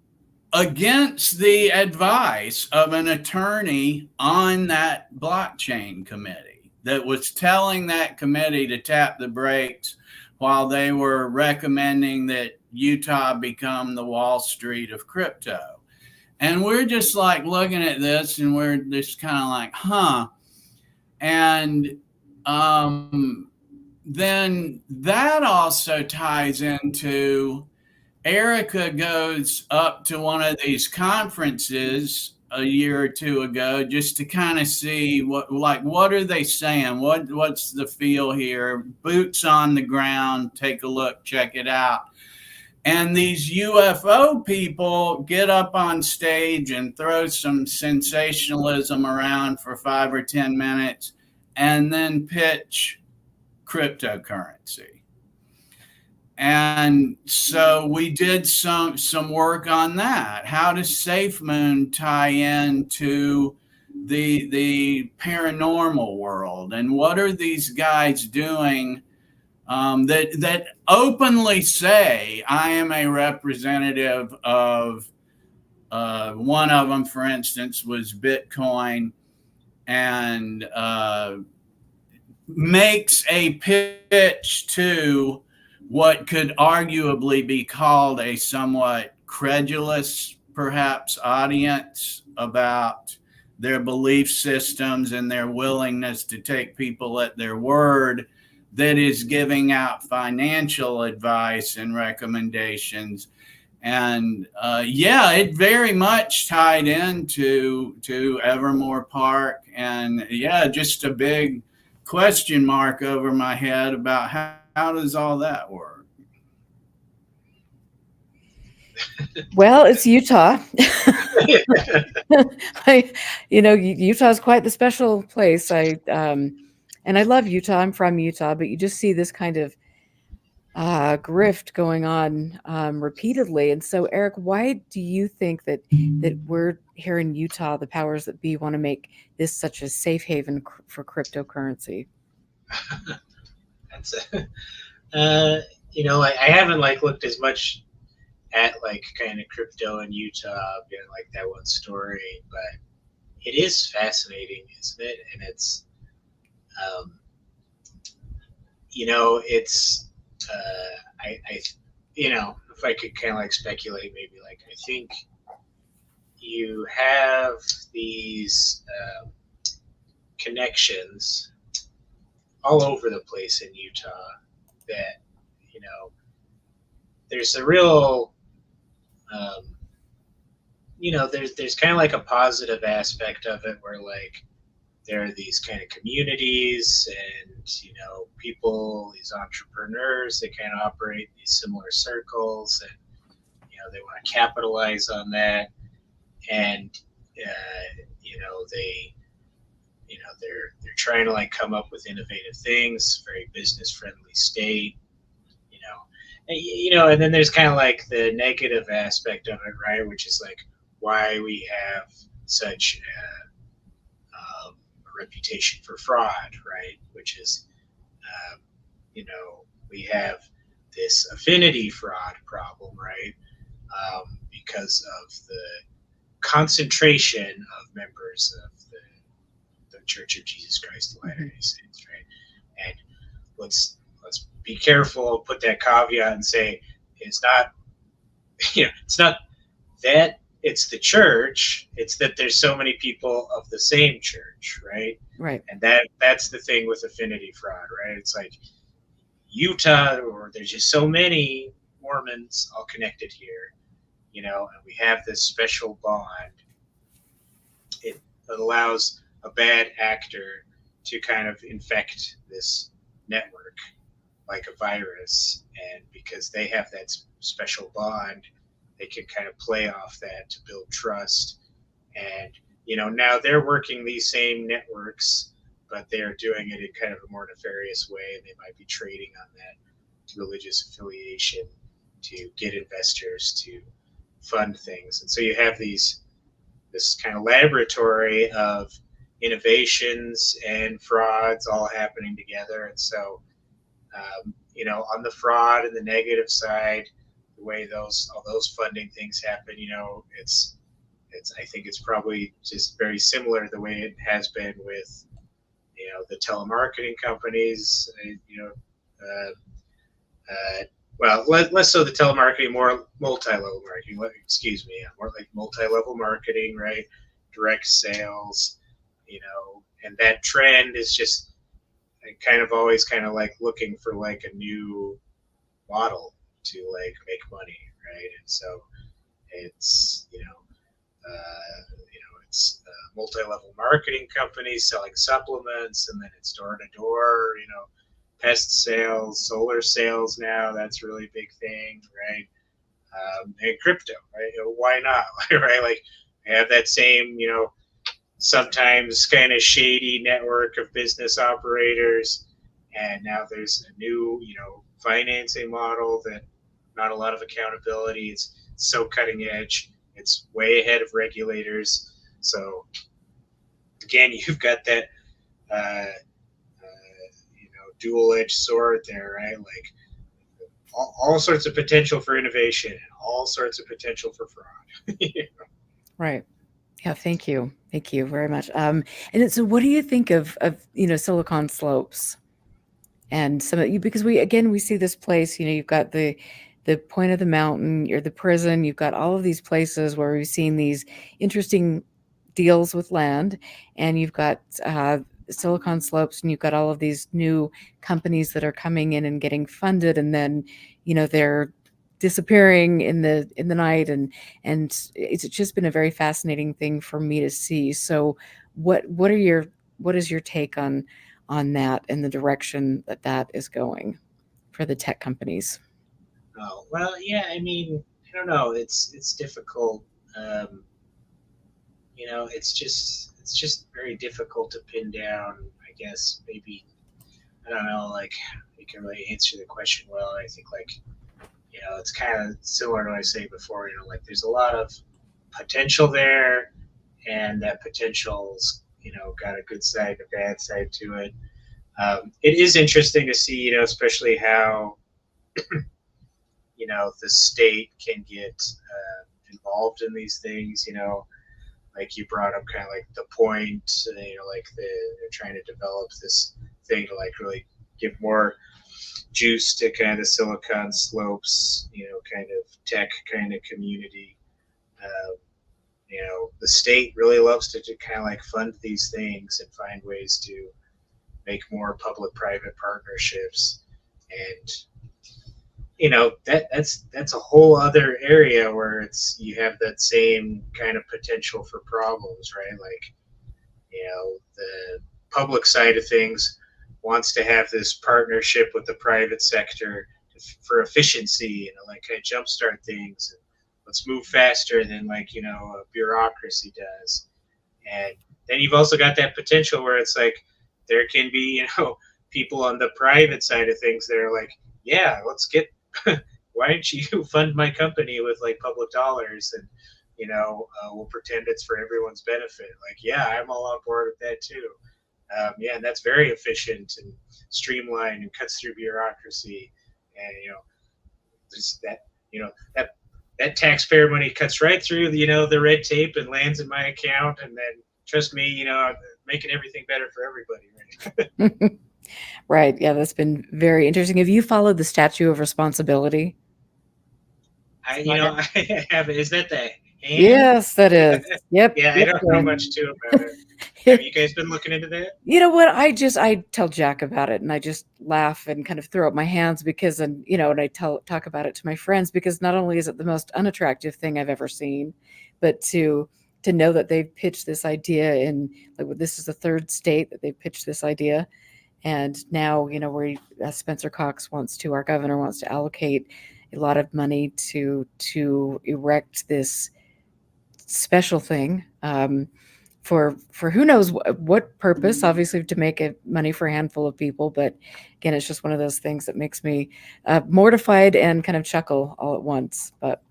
against the advice of an attorney on that blockchain committee that was telling that committee to tap the brakes while they were recommending that Utah become the Wall Street of crypto. And we're just like looking at this and we're just kind of like, huh. And then that also ties into, Erica goes up to one of these conferences a year or two ago just to kind of see what are they saying? What's the feel here? Boots on the ground, take a look, check it out. And these UFO people get up on stage and throw some sensationalism around for 5 or 10 minutes and then pitch cryptocurrency. And so we did some work on that. How does SafeMoon tie into the paranormal world? And what are these guys doing that openly say, I am a representative of, one of them, for instance, was Bitcoin, and makes a pitch to what could arguably be called a somewhat credulous, perhaps, audience about their belief systems and their willingness to take people at their word, that is giving out financial advice and recommendations. And it very much tied into Evermore Park. And just a big question mark over my head about how does all that work? Well, it's Utah. Utah is quite the special place. And I love Utah. I'm from Utah, but you just see this kind of grift going on repeatedly. And so, Eric, why do you think that we're here in Utah, the powers that be want to make this such a safe haven for cryptocurrency? That's I haven't looked as much at kind of crypto in Utah, been that one story, but it is fascinating, isn't it? And it's it's if I could kind of speculate, maybe I think you have these connections all over the place in Utah that, you know, there's a real, um, there's kind of like a positive aspect of it where like there are these kind of communities and, people, these entrepreneurs, they kind of operate in these similar circles and, they want to capitalize on that. And, they, they're trying to like come up with innovative things, very business friendly state, and then there's kind of like the negative aspect of it, right? Which is like why we have such a reputation for fraud, right? Which is, um, we have this affinity fraud problem, right? Because of the concentration of members of the Church of Jesus Christ of Latter-day Saints, right? And let's be careful, put that caveat and say it's not, it's not that it's the church, it's that there's so many people of the same church, right? Right. And that's the thing with affinity fraud, right? It's like Utah, or there's just so many Mormons all connected here, and we have this special bond. It allows a bad actor to kind of infect this network like a virus, and because they have that special bond, they can kind of play off that to build trust. And now they're working these same networks, but they're doing it in kind of a more nefarious way, and they might be trading on that religious affiliation to get investors to fund things. And so you have this kind of laboratory of innovations and frauds all happening together. And so on the fraud and the negative side, the way all those funding things happen, it's I think it's probably just very similar to the way it has been with the telemarketing companies. Well, less so the telemarketing, more multi-level marketing. Excuse me, more like multi-level marketing, right? Direct sales, and that trend is just kind of always kind of like looking for like a new model to like make money, right? And so it's it's multi-level marketing companies selling supplements, and then it's door to door, pest sales, solar sales now. That's a really big thing, right? And crypto, right? Why not, right? Like have that same, sometimes kind of shady network of business operators, and now there's a new, financing model that not a lot of accountability. It's so cutting edge. It's way ahead of regulators. So again, you've got that, dual-edged sword there, right? Like all sorts of potential for innovation and all sorts of potential for fraud. Right. Yeah, thank you. Thank you very much. And so what do you think of Silicon Slopes and some of you, because we see this place, you've got the point of the mountain, you're the prison, you've got all of these places where we've seen these interesting deals with land, and you've got Silicon Slopes, and you've got all of these new companies that are coming in and getting funded, and then they're disappearing in the night, and it's just been a very fascinating thing for me to see. So what is your take on that and the direction that is going for the tech companies? Oh, well, yeah, I mean, I don't know. It's difficult. It's just very difficult to pin down. I guess maybe I don't know. Like you can really answer the question well. I think like it's kind of similar to what I say before. Like there's a lot of potential there, and that potential's got a good side and a bad side to it. It is interesting to see, especially how the state can get involved in these things. Like you brought up kind of like the point, like they're trying to develop this thing to like really give more juice to kind of Silicon Slopes, kind of tech kind of community. the state really loves to kind of like fund these things and find ways to make more public-private partnerships. And that's a whole other area where you have that same kind of potential for problems, right? Like, the public side of things wants to have this partnership with the private sector for efficiency and like kind of jumpstart things. Let's move faster than like a bureaucracy does. And then you've also got that potential where it's like there can be people on the private side of things that are like, yeah, let's get why don't you fund my company with like public dollars, and we'll pretend it's for everyone's benefit. Like, yeah, I'm all on board with that too. Yeah, and that's very efficient and streamlined and cuts through bureaucracy. And just that taxpayer money cuts right through the red tape and lands in my account, and then trust me, I'm making everything better for everybody. Right? Right. Yeah, that's been very interesting. Have you followed the Statue of Responsibility? I have. Is that the hand? Yes, that is. Yep. Yeah, I Yep. don't know much too about it. Have you guys been looking into that? You know what? I tell Jack about it, and I just laugh and kind of throw up my hands because, and I talk about it to my friends, because not only is it the most unattractive thing I've ever seen, but to know that they've pitched this idea in, like, this is the third state that they've pitched this idea. And now, where Spencer Cox our governor wants to allocate a lot of money to erect this special thing, for who knows what purpose, obviously to make money for a handful of people. But again, it's just one of those things that makes me mortified and kind of chuckle all at once. But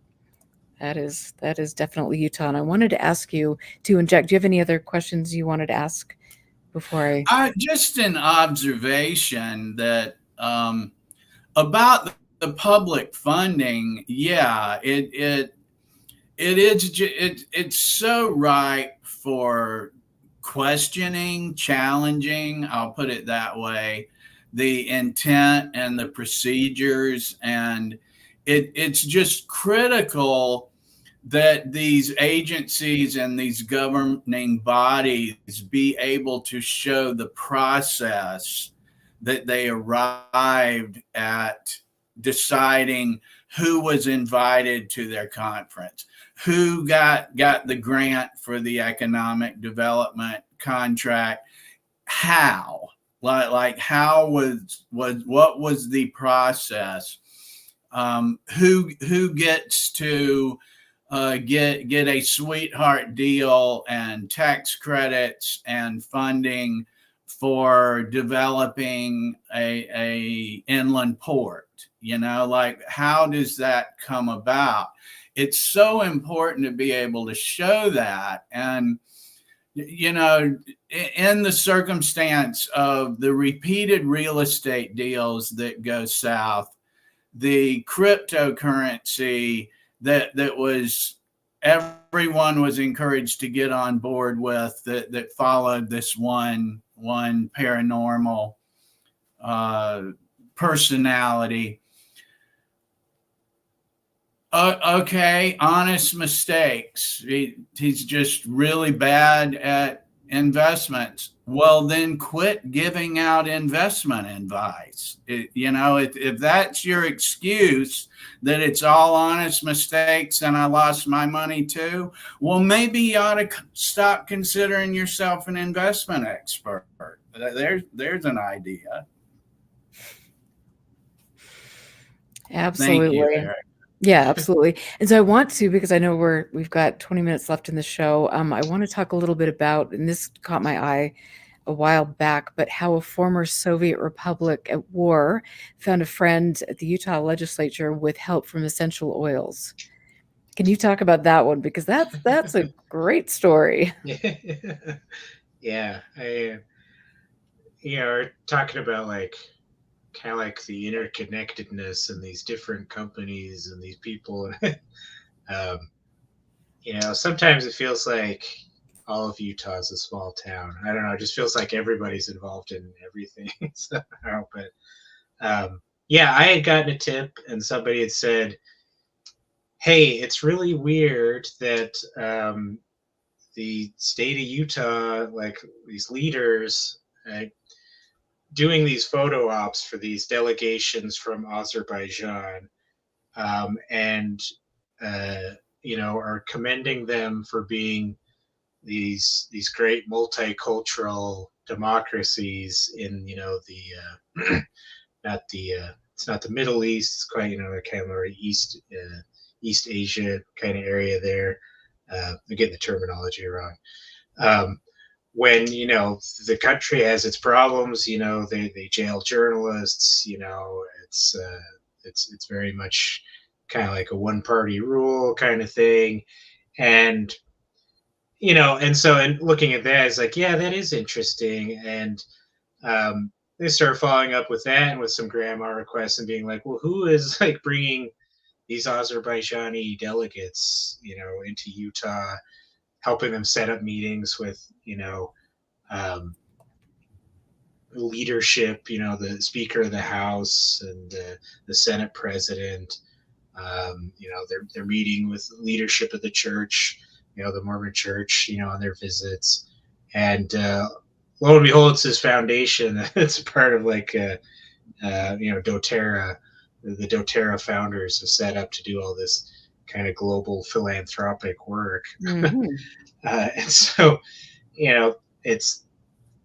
that is definitely Utah. And I wanted to ask you to inject. Do you have any other questions you wanted to ask before just an observation that about the public funding. Yeah, it's so ripe for questioning, challenging, I'll put it that way, the intent and the procedures. And it's just critical that these agencies and these governing bodies be able to show the process that they arrived at deciding who was invited to their conference, who got the grant for the economic development contract, how, like how was what was the process, who gets to get a sweetheart deal and tax credits and funding for developing a inland port. Like, how does that come about? It's so important to be able to show that. And in the circumstance of the repeated real estate deals that go south, the cryptocurrency that was everyone was encouraged to get on board with, that followed this one paranormal personality. Okay, honest mistakes. He's just really bad at investments. Well, then quit giving out investment advice. If that's your excuse, that it's all honest mistakes and I lost my money too, well, maybe you ought to stop considering yourself an investment expert. There's an idea. Absolutely. Thank you, Eric. Yeah, absolutely. And so I want to, because I know we've got 20 minutes left in the show. I want to talk a little bit about, and this caught my eye a while back, but how a former Soviet republic at war found a friend at the Utah legislature with help from essential oils. Can you talk about that one? Because that's a great story. Yeah, we're talking about like kind of like the interconnectedness and these different companies and these people. Sometimes it feels like all of Utah is a small town. I don't know. It just feels like everybody's involved in everything. Somehow. But yeah, I had gotten a tip and somebody had said, hey, it's really weird that the state of Utah, like these leaders, doing these photo ops for these delegations from Azerbaijan, and are commending them for being these great multicultural democracies in not the it's not the Middle East. It's quite the kind of East Asia kind of area there. I'm getting the terminology wrong. Um, when the country has its problems, they jail journalists. It's very much kind of like a one party rule kind of thing, and and looking at that, it's like, yeah, that is interesting. And they start following up with that and with some grandma requests and being like, well, who is like bringing these Azerbaijani delegates, into Utah, helping them set up meetings with, um, leadership, the Speaker of the House and the Senate President. They're meeting with leadership of the church, the Mormon Church, on their visits, and lo and behold, it's this foundation. It's a part of like DoTerra. The DoTerra founders have set up to do all this kind of global philanthropic work, Mhm. and so it's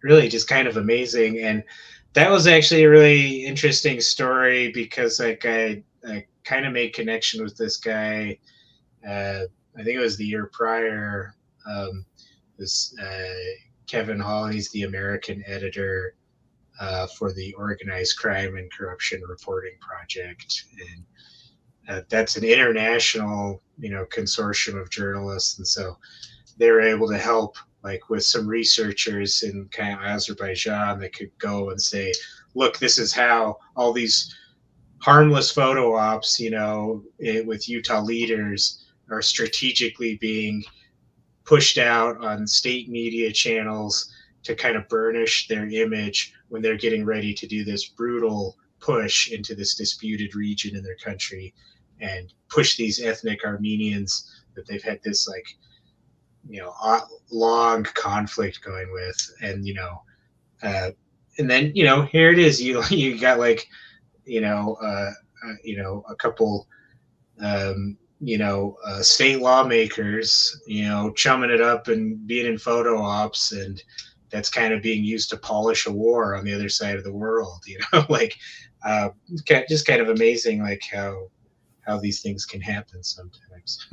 really just kind of amazing. And that was actually a really interesting story because like I kind of made connection with this guy. I think it was the year prior. This Kevin Hall, he's the American editor for the Organized Crime and Corruption Reporting Project, and that's an international, consortium of journalists, and so they were able to help like with some researchers in kind of Azerbaijan that could go and say, look, this is how all these harmless photo ops, with Utah leaders are strategically being pushed out on state media channels to kind of burnish their image when they're getting ready to do this brutal push into this disputed region in their country and push these ethnic Armenians that they've had this like long conflict going with. And and then here it is, you got like a couple state lawmakers chumming it up and being in photo ops, and that's kind of being used to polish a war on the other side of the world. Like just kind of amazing, like how these things can happen sometimes.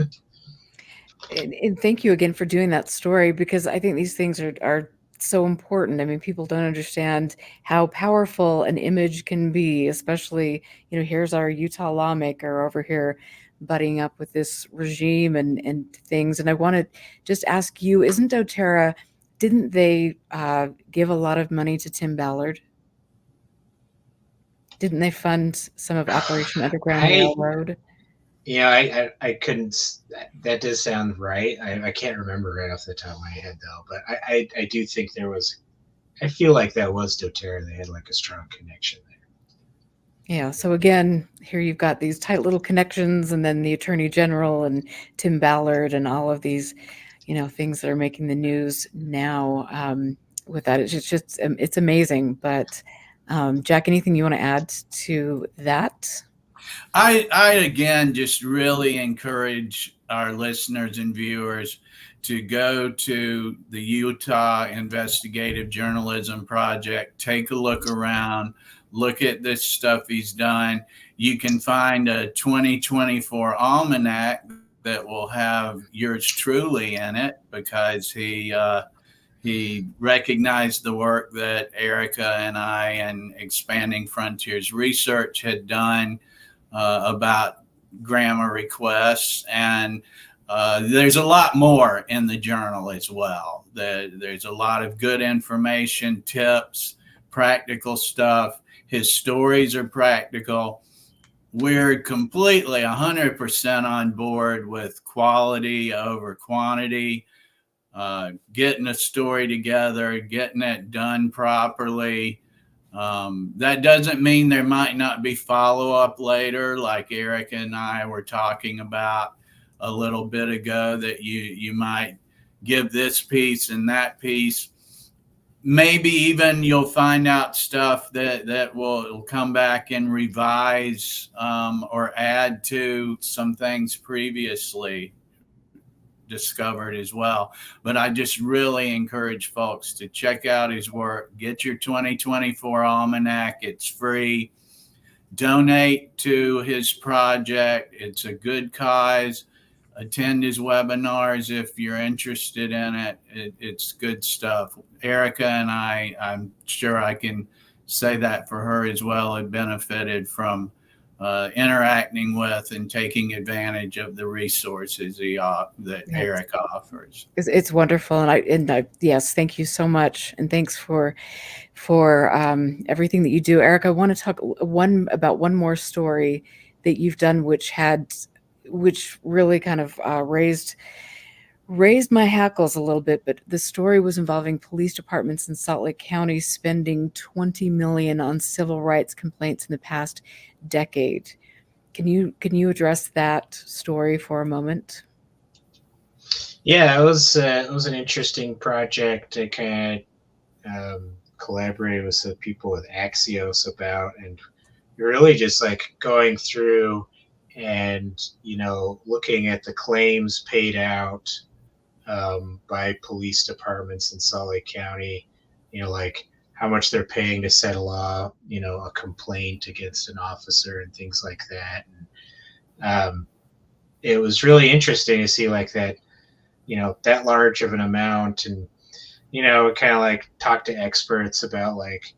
And thank you again for doing that story, because I think these things are so important. I mean, people don't understand how powerful an image can be, especially, here's our Utah lawmaker over here butting up with this regime and things. And I want to just ask you, isn't doTERRA, didn't they give a lot of money to Tim Ballard? Didn't they fund some of Operation Underground I Railroad? I couldn't. That does sound right. I can't remember right off the top of my head though, but I do think there was. I feel like that was doTERRA. They had like a strong connection there. Yeah. So again, here you've got these tight little connections, and then the Attorney General and Tim Ballard and all of these, things that are making the news now. With that, it's amazing. But Jack, anything you want to add to that? I again just really encourage our listeners and viewers to go to the Utah Investigative Journalism Project, take a look around, look at this stuff he's done. You can find a 2024 almanac that will have yours truly in it, because he recognized the work that Erica and I and Expanding Frontiers Research had done about grammar requests. And there's a lot more in the journal as well. There's a lot of good information, tips, practical stuff. His stories are practical. We're completely 100% on board with quality over quantity, getting a story together, getting it done properly. That doesn't mean there might not be follow-up later, like Erica and I were talking about a little bit ago, that you might give this piece and that piece. Maybe even you'll find out stuff that will come back and revise or add to some things previously discovered as well. But I just really encourage folks to check out his work. Get your 2024 almanac. It's free. Donate to his project. It's a good cause. Attend his webinars if you're interested in it. It's good stuff. Erica and I'm sure I can say that for her as well, have benefited from interacting with and taking advantage of the resources that Eric offers. It's wonderful, and yes, thank you so much, and thanks for everything that you do, Eric. I want to talk about one more story that you've done, which really kind of raised my hackles a little bit. But the story was involving police departments in Salt Lake County spending $20 million on civil rights complaints in the past decade. Can you address that story for a moment? Yeah, it was an interesting project. I kind of collaborated with some people with Axios about, and you're really just like going through and looking at the claims paid out by police departments in Salt Lake County, like how much they're paying to settle a complaint against an officer and things like that. And it was really interesting to see like that, that large of an amount, and kind of like talk to experts about like,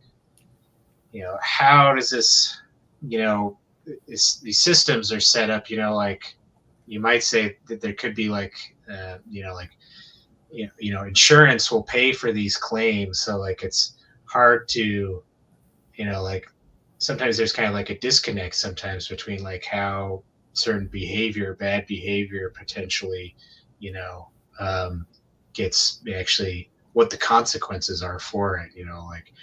how does this, these systems are set up, like you might say that there could be like, insurance will pay for these claims. So like, it's hard to, like sometimes there's kind of like a disconnect sometimes between like how certain bad behavior potentially, gets actually what the consequences are for it, like,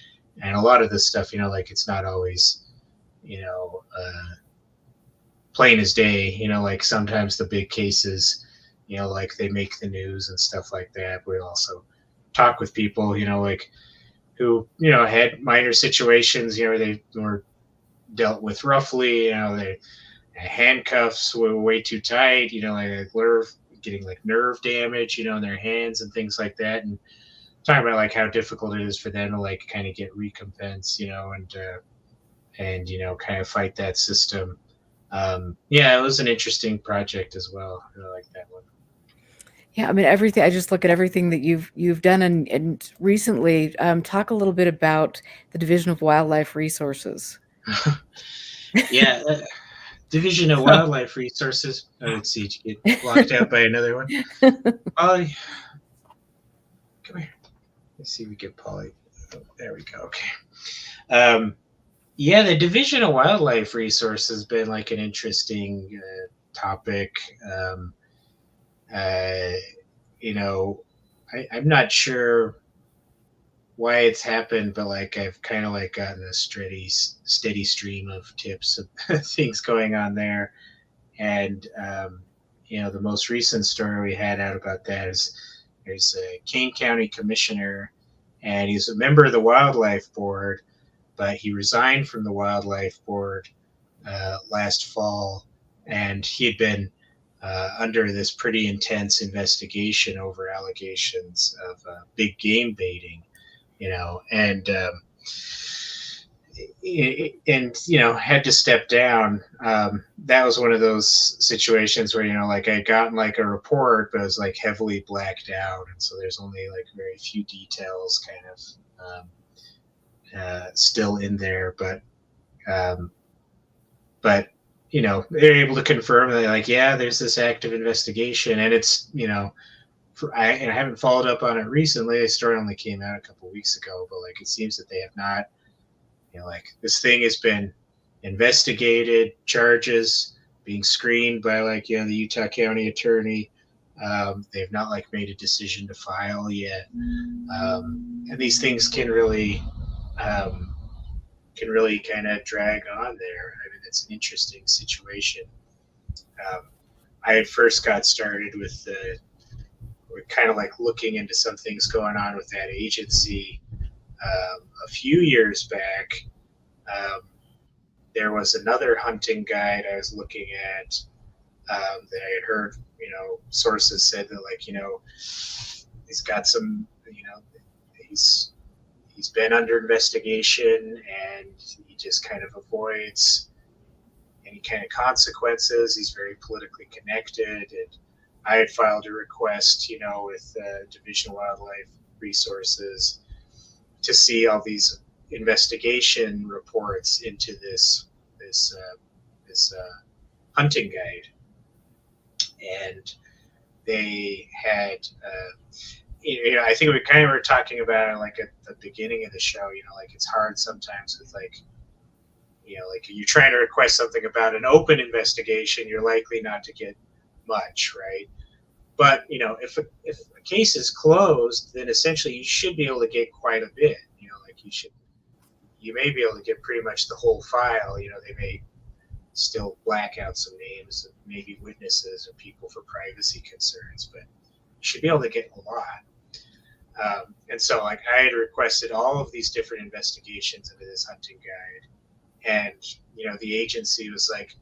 and a lot of this stuff, like it's not always, plain as day, like sometimes the big cases, like they make the news and stuff like that. We also talk with people, like who, had minor situations, they were dealt with roughly, their handcuffs were way too tight, like getting like nerve damage, in their hands and things like that. And talking about like how difficult it is for them to like kind of get recompense, and kind of fight that system. Yeah, it was an interesting project as well. I really like that one. Yeah, I mean, I just look at everything that you've done, and recently, talk a little bit about the Division of Wildlife Resources. Yeah, Division of Wildlife Resources. Oh, let's see, did you get blocked out by another one? Polly, come here. Let's see if we get Polly. Oh, there we go. Okay. Yeah, the Division of Wildlife Resources has been like an interesting topic. I'm not sure why it's happened, but like I've kind of like gotten a steady stream of tips of things going on there. And the most recent story we had out about that is there's a Kane County commissioner, and he's a member of the Wildlife Board, but he resigned from the Wildlife Board last fall, and he had been under this pretty intense investigation over allegations of big game baiting, and had to step down. That was one of those situations where, like I gotten like a report, but it was like heavily blacked out. And so there's only like very few details kind of still in there, but they're able to confirm that like, yeah, there's this active investigation, and it's, I haven't followed up on it recently. The story only came out a couple of weeks ago, but like, it seems that they have not, like this thing has been investigated, charges being screened by like, the Utah County attorney. They've not like made a decision to file yet. And these things can really kind of drag on there. I mean, it's an interesting situation. I had first got started with we're kind of like looking into some things going on with that agency. A few years back, um, there was another hunting guide I was looking at, that I had heard, sources said that, like, he's got some, he's been under investigation, and he just kind of avoids any kind of consequences. He's very politically connected, and I had filed a request, with Division of Wildlife Resources to see all these investigation reports into this hunting guide, and they had. I think we kind of were talking about it like at the beginning of the show. Like it's hard sometimes with like you're trying to request something about an open investigation, you're likely not to get much, right? But if a case is closed, then essentially you should be able to get quite a bit. Like you may be able to get pretty much the whole file. They may still black out some names, maybe witnesses or people for privacy concerns, but you should be able to get a lot. And so, like, I had requested all of these different investigations into this hunting guide, and the agency was like,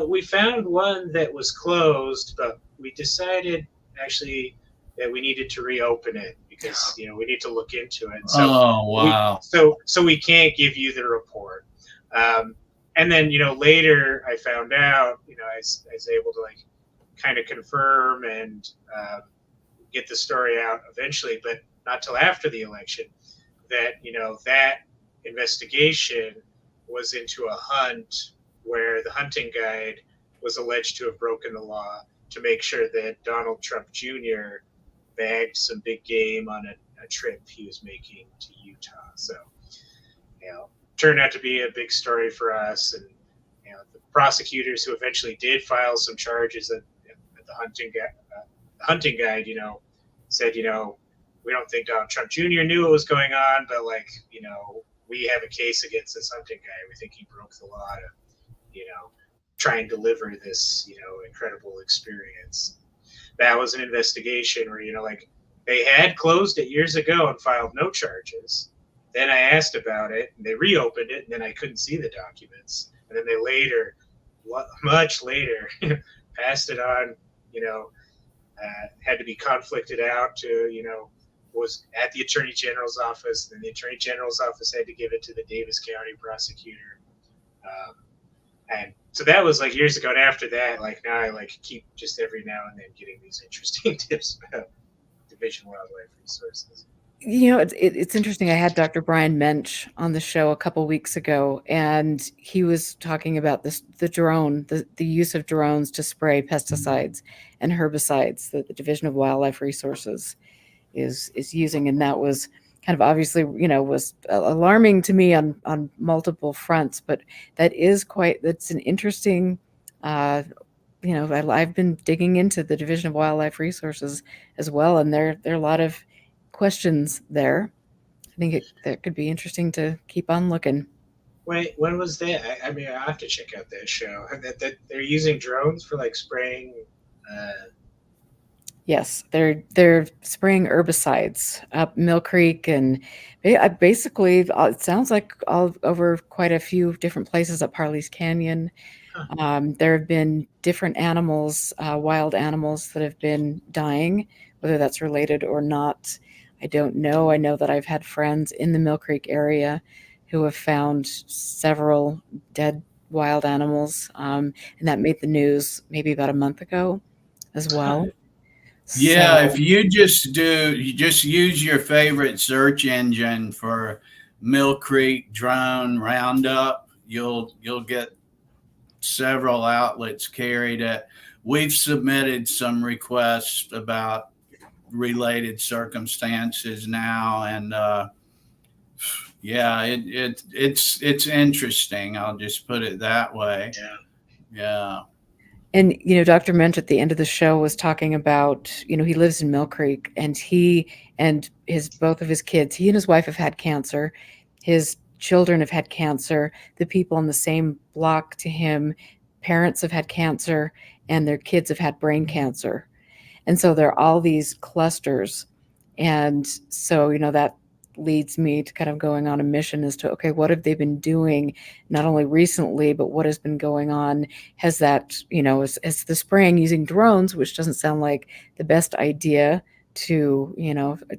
we found one that was closed, but we decided actually that we needed to reopen it because we need to look into it. So Oh, wow. so we can't give you the report. And then later I found out I was able to like kind of confirm and get the story out eventually, but not till after the election, that that investigation was into a hunt where the hunting guide was alleged to have broken the law to make sure that Donald Trump Jr. bagged some big game on a trip he was making to Utah. So, turned out to be a big story for us. And, the prosecutors who eventually did file some charges at the hunting guide, said, we don't think Donald Trump Jr. knew what was going on, but like, we have a case against this hunting guy. We think he broke the law to, try and deliver this, incredible experience. That was an investigation where, like they had closed it years ago and filed no charges. Then I asked about it and they reopened it, and then I couldn't see the documents. And then they later, much later, passed it on, had to be conflicted out to, was at the Attorney General's office. Then the Attorney General's office had to give it to the Davis County prosecutor. And so that was like years ago. And after that, like now I like keep just every now and then getting these interesting tips about Division of Wildlife Resources. It's interesting. I had Dr. Brian Mensch on the show a couple weeks ago, and he was talking about the use of drones to spray pesticides and herbicides that the Division of Wildlife Resources is using. And that was kind of obviously, was alarming to me on multiple fronts, but that's an interesting, I've been digging into the Division of Wildlife Resources as well, and there are a lot of questions there. I think that could be interesting to keep on looking. Wait, when was that? I mean, I have to check out that show. That they're using drones for like spraying. Yes, they're spraying herbicides up Mill Creek, and basically it sounds like all over quite a few different places up Harley's Canyon. There have been different animals, wild animals that have been dying. Whether that's related or not, I don't know. I know that I've had friends in the Mill Creek area who have found several dead wild animals, and that made the news maybe about a month ago as well. Yeah, So, if you just use your favorite search engine for Mill Creek drone roundup, you'll get several outlets carried it. We've submitted some requests about related circumstances now, and yeah, it's interesting. I'll just put it that way. Yeah. and Dr. Mensch at the end of the show was talking about, he lives in Mill Creek, and he and both of his kids, he and his wife have had cancer. His children have had cancer. The people on the same block to him, parents have had cancer, and their kids have had brain cancer. And so there are all these clusters. And so, that leads me to kind of going on a mission as to, okay, what have they been doing not only recently, but what has been going on? Has that, is the spraying using drones, which doesn't sound like the best idea to,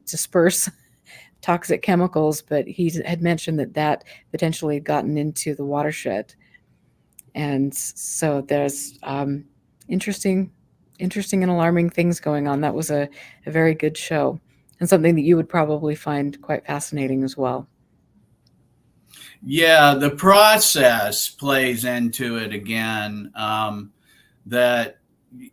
disperse toxic chemicals, but he had mentioned that potentially had gotten into the watershed. And so there's interesting and alarming things going on. That was a very good show, and something that you would probably find quite fascinating as well. Yeah, the process plays into it again. That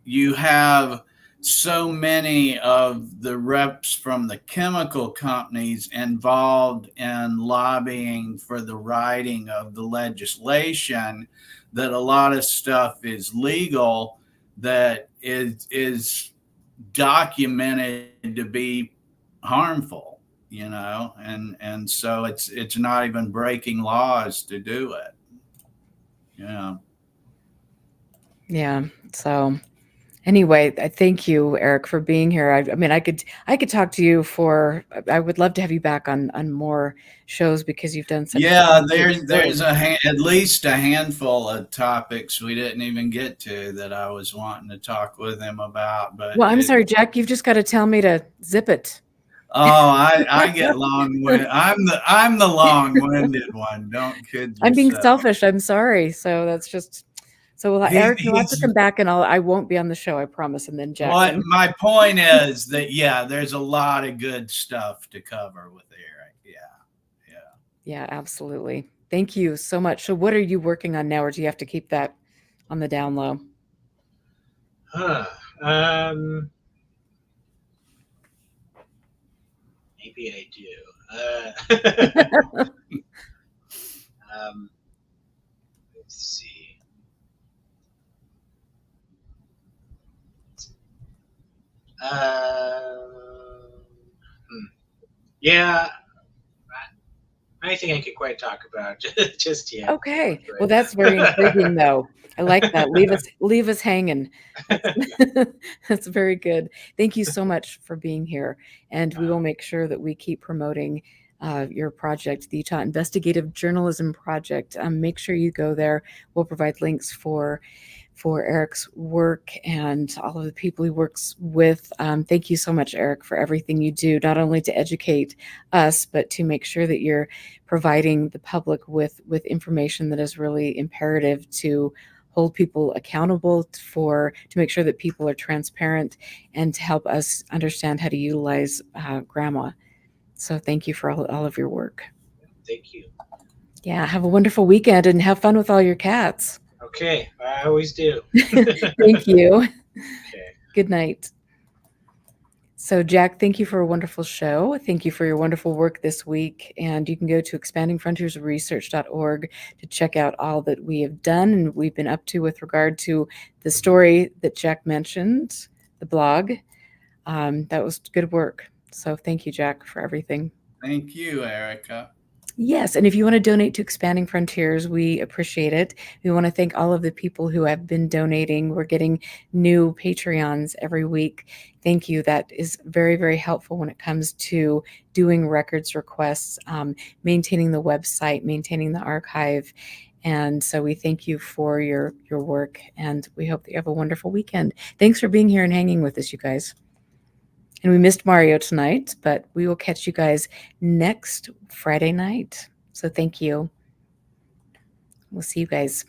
you have so many of the reps from the chemical companies involved in lobbying for the writing of the legislation, that a lot of stuff is legal that is documented to be harmful, and so it's not even breaking laws to do it. Yeah. So anyway, I thank you, Eric, for being here. I mean, I could talk to you for. I would love to have you back on more shows because you've done such. Yeah, there's at least a handful of topics we didn't even get to that I was wanting to talk with him about. But Well, I'm sorry, Jack. You've just got to tell me to zip it. Oh, I get long-winded. I'm the long-winded one. Don't kid yourself. I'm being selfish. I'm sorry. So that's just. So Eric, you'll have to come back, and I won't be on the show, I promise. And then Jackson. My point is that there's a lot of good stuff to cover with Eric. Yeah, absolutely. Thank you so much. So what are you working on now, or do you have to keep that on the down low? Maybe I do. Let's see. Yeah, I think I could quite talk about just yet. Okay. Well, that's very intriguing, though. I like that. Leave us hanging. That's very good. Thank you so much for being here, and we will make sure that we keep promoting your project, the Utah Investigative Journalism Project. Make sure you go there. We'll provide links for Eric's work and all of the people he works with. Thank you so much, Eric, for everything you do, not only to educate us, but to make sure that you're providing the public with information that is really imperative to hold people accountable, to make sure that people are transparent, and to help us understand how to utilize grandma. So thank you for all of your work. Thank you. Yeah, have a wonderful weekend and have fun with all your cats. Okay, I always do. Thank you. Okay. Good night. So, Jack, thank you for a wonderful show. Thank you for your wonderful work this week. And you can go to expandingfrontiersresearch.org to check out all that we have done and we've been up to with regard to the story that Jack mentioned, the blog. That was good work. So thank you, Jack, for everything. Thank you, Erica. Yes, and if you want to donate to Expanding Frontiers, we appreciate it. We want to thank all of the people who have been donating. We're getting new Patreons every week. Thank you. That is very, very helpful when it comes to doing records requests, maintaining the website, maintaining the archive. And so we thank you for your work, and we hope that you have a wonderful weekend. Thanks for being here and hanging with us, you guys. And we missed Mario tonight, but we will catch you guys next Friday night. So thank you. We'll see you guys.